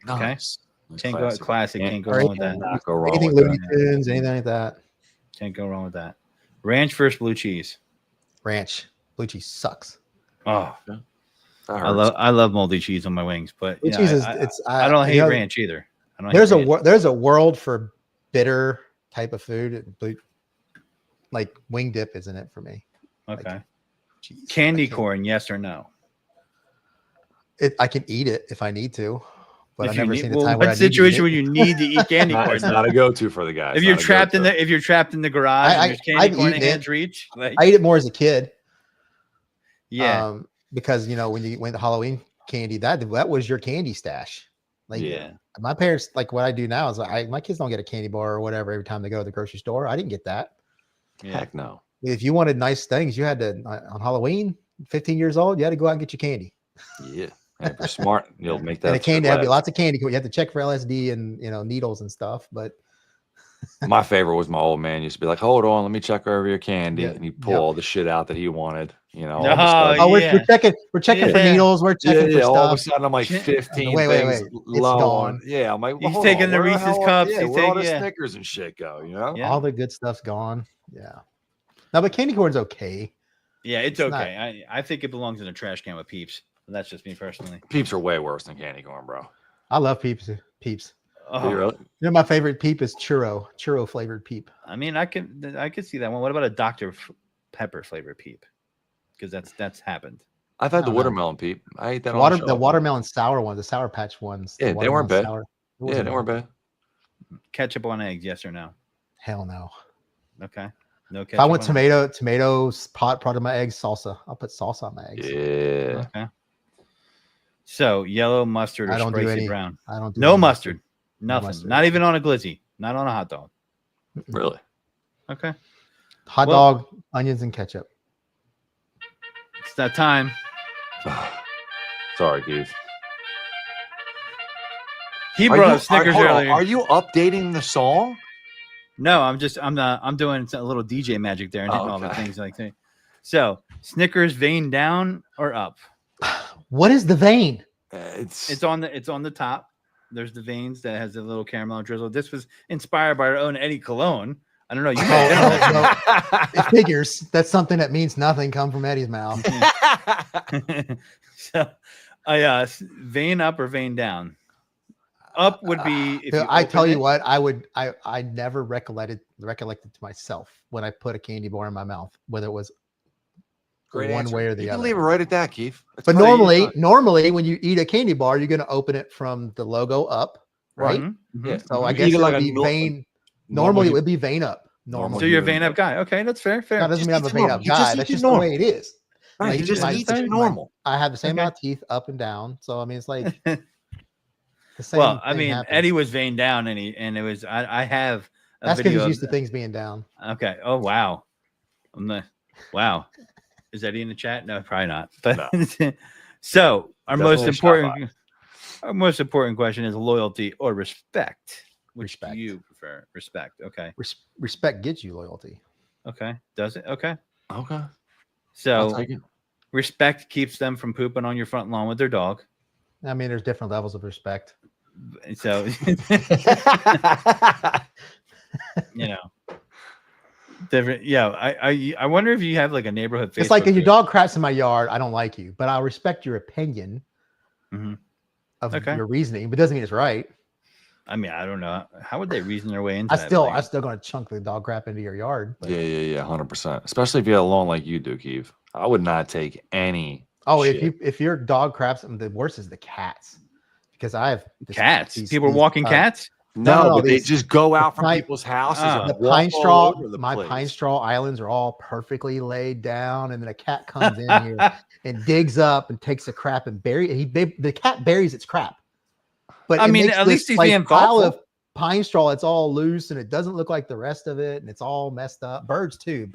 Nice.
Can't go classic. Can't go
Or
wrong with that.
anything Looney Tunes, anything like that.
Can't go wrong with that. Ranch versus blue cheese.
Ranch. Blue cheese sucks.
Oh, I love moldy cheese on my wings, but
blue cheese
I don't hate ranch either.
There's a world for bitter type of food. Like wing dip isn't it for me.
Okay.
Like,
candy corn, yes or no?
I can eat it if I need to, but I've never seen
the time where situation where you need to eat candy corn.
It's not a go-to for the guys.
If you're trapped in the garage and there's candy corn in hand's reach,
I ate it more as a kid.
Yeah.
Because when you went to Halloween candy, that was your candy stash. Like my parents, like what I do now is my kids don't get a candy bar or whatever every time they go to the grocery store. I didn't get that.
Heck no.
If you wanted nice things, you had to on Halloween, 15 years old, you had to go out and get your candy.
Yeah. And if you're smart, you'll make that.
And the candy had lots of candy. You have to check for LSD and needles and stuff. But
My favorite was my old man used to be like, "Hold on, let me check over your candy,"
Yeah,
and he'd pull
yep.
all the shit out that he wanted. All of a
Oh,
sudden,
Oh,
yeah.
we're checking for
Yeah.
needles. We're checking for
all of a
stuff.
sudden I'm like
Shit.
15
Wait,
things
it's
low on.
gone.
Yeah, I'm like, well,
He's
hold
taking
on,
the
where
Reese's
hell,
cups.
yeah,
He's
where all the
taking,
Snickers and shit go?
Yeah.
All the good stuff's gone. Yeah. No, but candy corn's okay.
Yeah, it's
It's
okay. I think it belongs in a trash can with Peeps. But that's just me personally.
Peeps are way worse than candy corn, bro.
I love Peeps. Peeps.
Do you
Oh,
really?
My favorite Peep is churro flavored Peep.
I mean, I could see that one. What about a Dr. Pepper flavored Peep? Because that's happened.
I've had the
don't know.
watermelon Peep. I ate that on
The watermelon sour ones, the Sour Patch ones.
Yeah, they weren't bad.
Sour.
Yeah, they weren't bad.
Ketchup on eggs, yes or no?
Hell no.
Okay. No ketchup.
If I want tomatoes, part of my eggs, salsa. I'll put salsa on my eggs.
Yeah.
Okay. So yellow mustard or
I don't do
spicy
any.
brown?
I don't do
No
any
mustard. Nothing.
mustard.
Not even on a glizzy. Not on a hot dog.
Really?
Okay.
Hot dog, onions, and ketchup.
It's that time.
Sorry, Keith.
He brought up Snickers earlier.
Are you updating the song?
No, I'm doing a little DJ magic there and hitting all the things like that. So Snickers vein down or up?
What is the vein?
It's on the top. There's the veins that has a little caramel drizzle. This was inspired by our own Eddie Cologne. I don't know. You
it figures. That's something that means nothing come from Eddie's mouth.
So, vein up or vein down? Up would be. If
I tell you what, I never recollected to myself when I put a candy bar in my mouth, whether it was
Great
one
answer.
way or the
you
other.
can leave it right at that, Keith.
But normally when you eat a candy bar, you're going to open it from the logo up, right?
Mm-hmm.
Yeah.
So I guess it would be vein. Normally it would be vein up.
So you're a vein up guy. Okay, that's fair.
That doesn't mean I'm a vein up guy. That's just the way it is.
Right,
like,
you just eat it normal.
I have the same amount of teeth up and down. So I mean, it's like the same.
Well, I mean,
happens.
Eddie was veined down, and it was. I have.
That's because he's used to things being down.
Okay. Oh wow. Wow. Is Eddie in the chat? No, probably not. But no. So our most important question is loyalty or respect. Which do you prefer? Respect. Okay.
Respect gets you loyalty.
Okay. Does it? Okay.
Okay.
So respect keeps them from pooping on your front lawn with their dog.
I mean, there's different levels of respect.
So, different. Yeah. I wonder if you have like a neighborhood Facebook.
It's like if your dog craps in my yard, I don't like you, but I'll respect your opinion of your reasoning, but it doesn't mean it's right.
I mean, I don't know. How would they reason their way into that?
I'm still going to chunk the dog crap into your yard.
But... Yeah, 100%. Especially if you have a lawn like you do, Keith. I would not take any.
Oh, if your dog craps, the worst is the cats, because I have
cats. People are walking cats.
No, but they just go out from people's houses.
The pine straw, pine straw islands are all perfectly laid down, and then a cat comes in here and digs up and takes a crap and the cat buries its crap. But
I mean, at least he's being
pile
thoughtful.
of pine straw. It's all loose and it doesn't look like the rest of it, and it's all messed up. Birds too.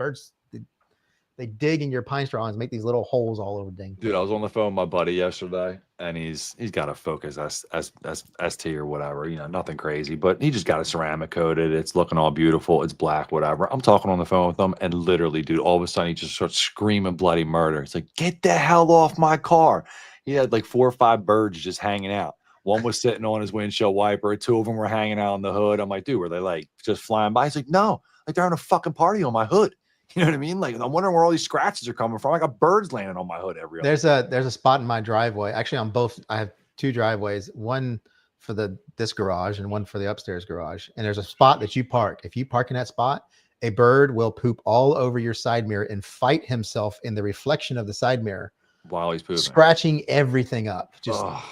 They dig in your pine straw and make these little holes all over things.
Dude, I was on the phone with my buddy yesterday, and he's got a Focus ST or whatever, nothing crazy, but he just got it ceramic coated. It's looking all beautiful. It's black, whatever. I'm talking on the phone with him, and literally, dude, all of a sudden he just starts screaming bloody murder. It's like, get the hell off my car. He had like 4 or 5 birds just hanging out. One was sitting on his windshield wiper. 2 of them were hanging out on the hood. I'm like, dude, were they like just flying by? He's like, no, like they're having a fucking party on my hood. You know what I mean? Like, I'm wondering where all these scratches are coming from. I got birds landing on my hood every other day.
There's a spot in my driveway. Actually, on both, I have 2 driveways, one for this garage and one for the upstairs garage. And there's a spot that you park. If you park in that spot, a bird will poop all over your side mirror and fight himself in the reflection of the side mirror
while he's pooping,
scratching everything up.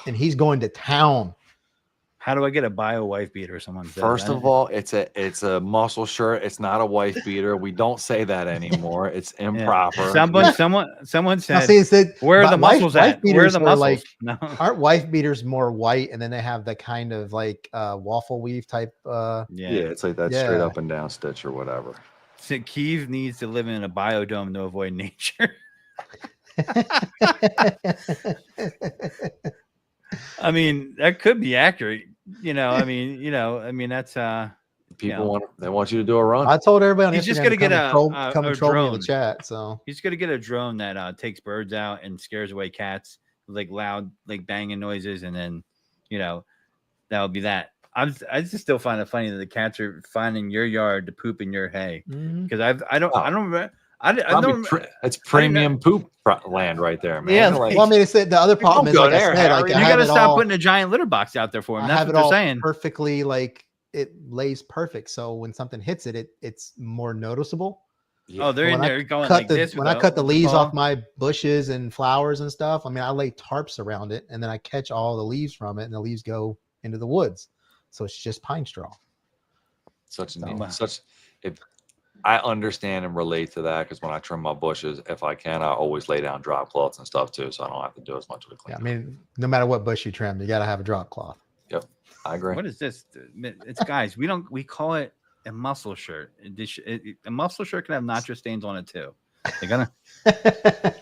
And he's going to town.
How do I get a bio wife beater? Someone said.
First of all, it's a muscle shirt. It's not a wife beater. We don't say that anymore. It's improper.
Someone said, where are the muscles at? Where are the muscles?
Like, no. Aren't wife beaters more white, and then they have the kind of like waffle weave type?
Yeah, it's like that straight up and down stitch or whatever.
So Keav needs to live in a biodome to avoid nature. I mean, that could be accurate. I mean, that's
People want you to do a run.
I told everybody on
He's
Instagram
just gonna
to
get
come and troll me in
drone.
the chat. So
he's gonna get a drone that takes birds out and scares away cats, like loud, like banging noises, and then, that would be that. I just still find it funny that the cats are finding your yard to poop in your hay, because I don't remember.
It's premium poop land right there, man.
Yeah,
well, I mean, it's the other problem is, like I said, like
you got to stop putting a giant litter box out there for them. That's what they're saying.
Perfectly, like it lays perfect. So when something hits it, it's more noticeable.
Yeah. Oh, they're in there going like this.
When I cut the leaves off my bushes and flowers and stuff, I mean, I lay tarps around it, and then I catch all the leaves from it, and the leaves go into the woods. So it's just pine straw.
I understand and relate to that, because when I trim my bushes, if I can, I always lay down drop cloths and stuff too, so I don't have to do as much of a clean.
Yeah, I mean, no matter what bush you trim, you got to have a drop cloth.
Yep, I agree.
What is this? It's guys. We call it a muscle shirt. A muscle shirt can have nacho stains on it too. They gotta.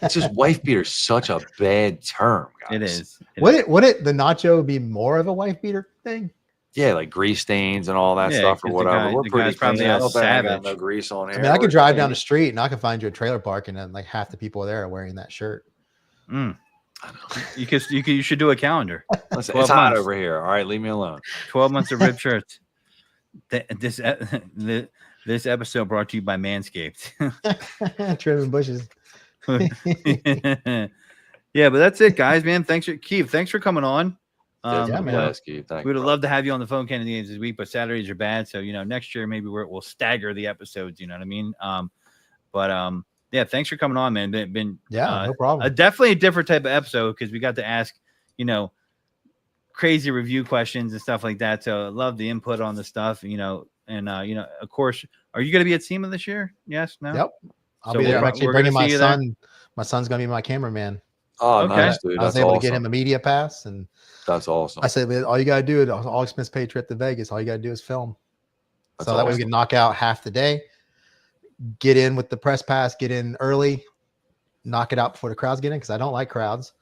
It's just wife beater. Such a bad term, guys.
It is.
Would the nacho be more of a wife beater thing?
Yeah, like grease stains and all that stuff or whatever. We're pretty
probably savage.
No grease on here.
I mean, I could drive down the street and I could find you a trailer park, and then like half the people there are wearing that shirt.
I know. You should do a calendar.
Listen, it's hot over here. All right, leave me alone.
12 months of ripped shirts. This episode brought to you by Manscaped.
Trimming bushes.
Yeah, but that's it, guys. Man, Keav. Thanks for coming on.
Man.
We would have loved to have you on the phone Kennedy games this week, but Saturdays are bad. So, next year maybe we'll stagger the episodes. You know what I mean? Yeah, thanks for coming on, man.
No problem.
Definitely a different type of episode, because we got to ask, crazy review questions and stuff like that. So I love the input on the stuff, and of course, are you going to be at SEMA this year? Yes, no.
Yep, I'll be there. I'm actually bringing my son. My son's going to be my cameraman.
Oh, okay. Nice, dude.
I was able to get him a media pass, and
that's awesome.
I said, all you got to do is all expense paid trip to Vegas. All you got to do is film. So that way we can knock out half the day, get in with the press pass, get in early, knock it out before the crowds get in, because I don't like crowds.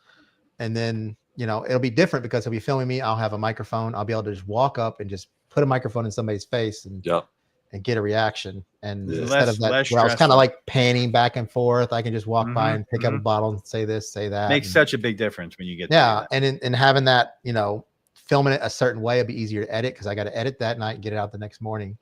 And then, it'll be different because he'll be filming me. I'll have a microphone. I'll be able to just walk up and just put a microphone in somebody's face and get a reaction. And instead of that, where I was kind of like panning back and forth, I can just walk by and pick up a bottle and say this, say that.
Makes such a big difference when you get
and in having that, filming it a certain way, it'll be easier to edit, because I got to edit that night and get it out the next morning,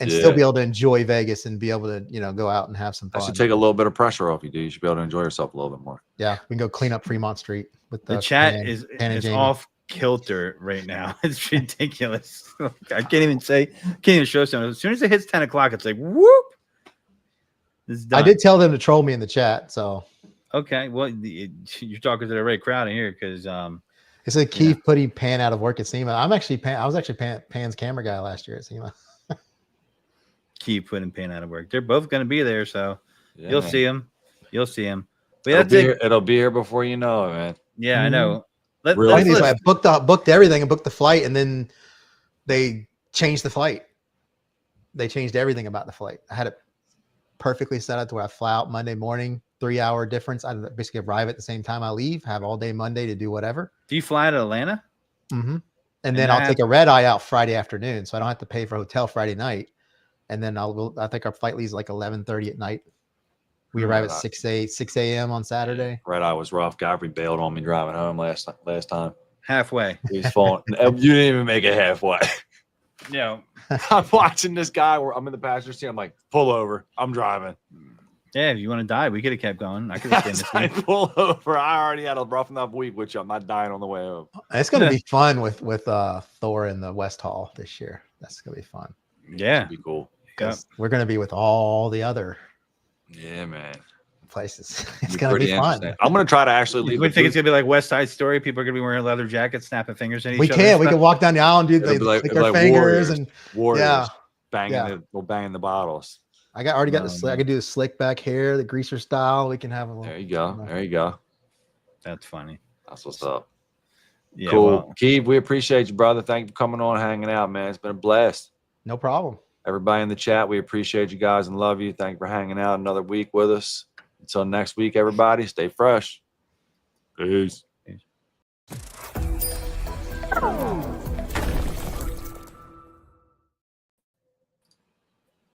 and still be able to enjoy Vegas and be able to, go out and have some fun.
That should take a little bit of pressure off you, dude. You should be able to enjoy yourself a little bit more.
Yeah, we can go clean up Fremont Street with
the chat is off kilter right now. It's ridiculous. I can't even show someone. As soon as it hits 10 o'clock, it's like whoop.
I did tell them to troll me in the chat. So
okay, well, you're talking to the right crowd in here, because
it's a Keav putting Pan out of work at SEMA. I was actually Pan's camera guy last year at SEMA.
Keep putting Pan out of work. They're both going to be there, so you'll see them. You'll see them. But
it'll be here before you know it, man.
Yeah, I know.
I booked everything and booked the flight, and then they changed the flight. They changed everything about the flight. I had it perfectly set up to where I fly out Monday morning, 3-hour difference. I basically arrive at the same time I leave, have all day Monday to do whatever.
Do you fly to Atlanta?
Mm-hmm. And then I'll take a red eye out Friday afternoon, so I don't have to pay for a hotel Friday night. And then I think our flight leaves like 11:30 at night. We arrive at 6 a.m. on Saturday.
Red eye was rough. Gabby bailed on me driving home last time.
Halfway.
He's falling. You didn't even make it halfway.
No.
I'm watching this guy where I'm in the passenger seat. I'm like, pull over. I'm driving.
Yeah, if you want to die, we could have kept going. I could have stayed in this week.
Pull over. I already had a rough enough week, which I'm not dying on the way home.
It's going to be fun with Thor in the West Hall this year. That's going to be fun.
Yeah.
Be cool.
We're going to be with all the other places. It's going to be fun.
I'm going to try to actually leave.
We think it's going to be like West Side Story. People are going to be wearing leather jackets, snapping fingers in each other.
We can walk down the aisle and do like our fingers and
warriors banging the bottles.
I already got the slick. I can do the slick back hair, the greaser style. We can have a little.
There you go. There you go.
That's funny.
That's what's up.
Yeah,
cool. Well, Keav, we appreciate you, brother. Thank you for coming on, hanging out, man. It's been a blast.
No problem.
Everybody in the chat, we appreciate you guys and love you. Thank you for hanging out another week with us. Until next week, everybody, stay fresh. Peace.
Peace.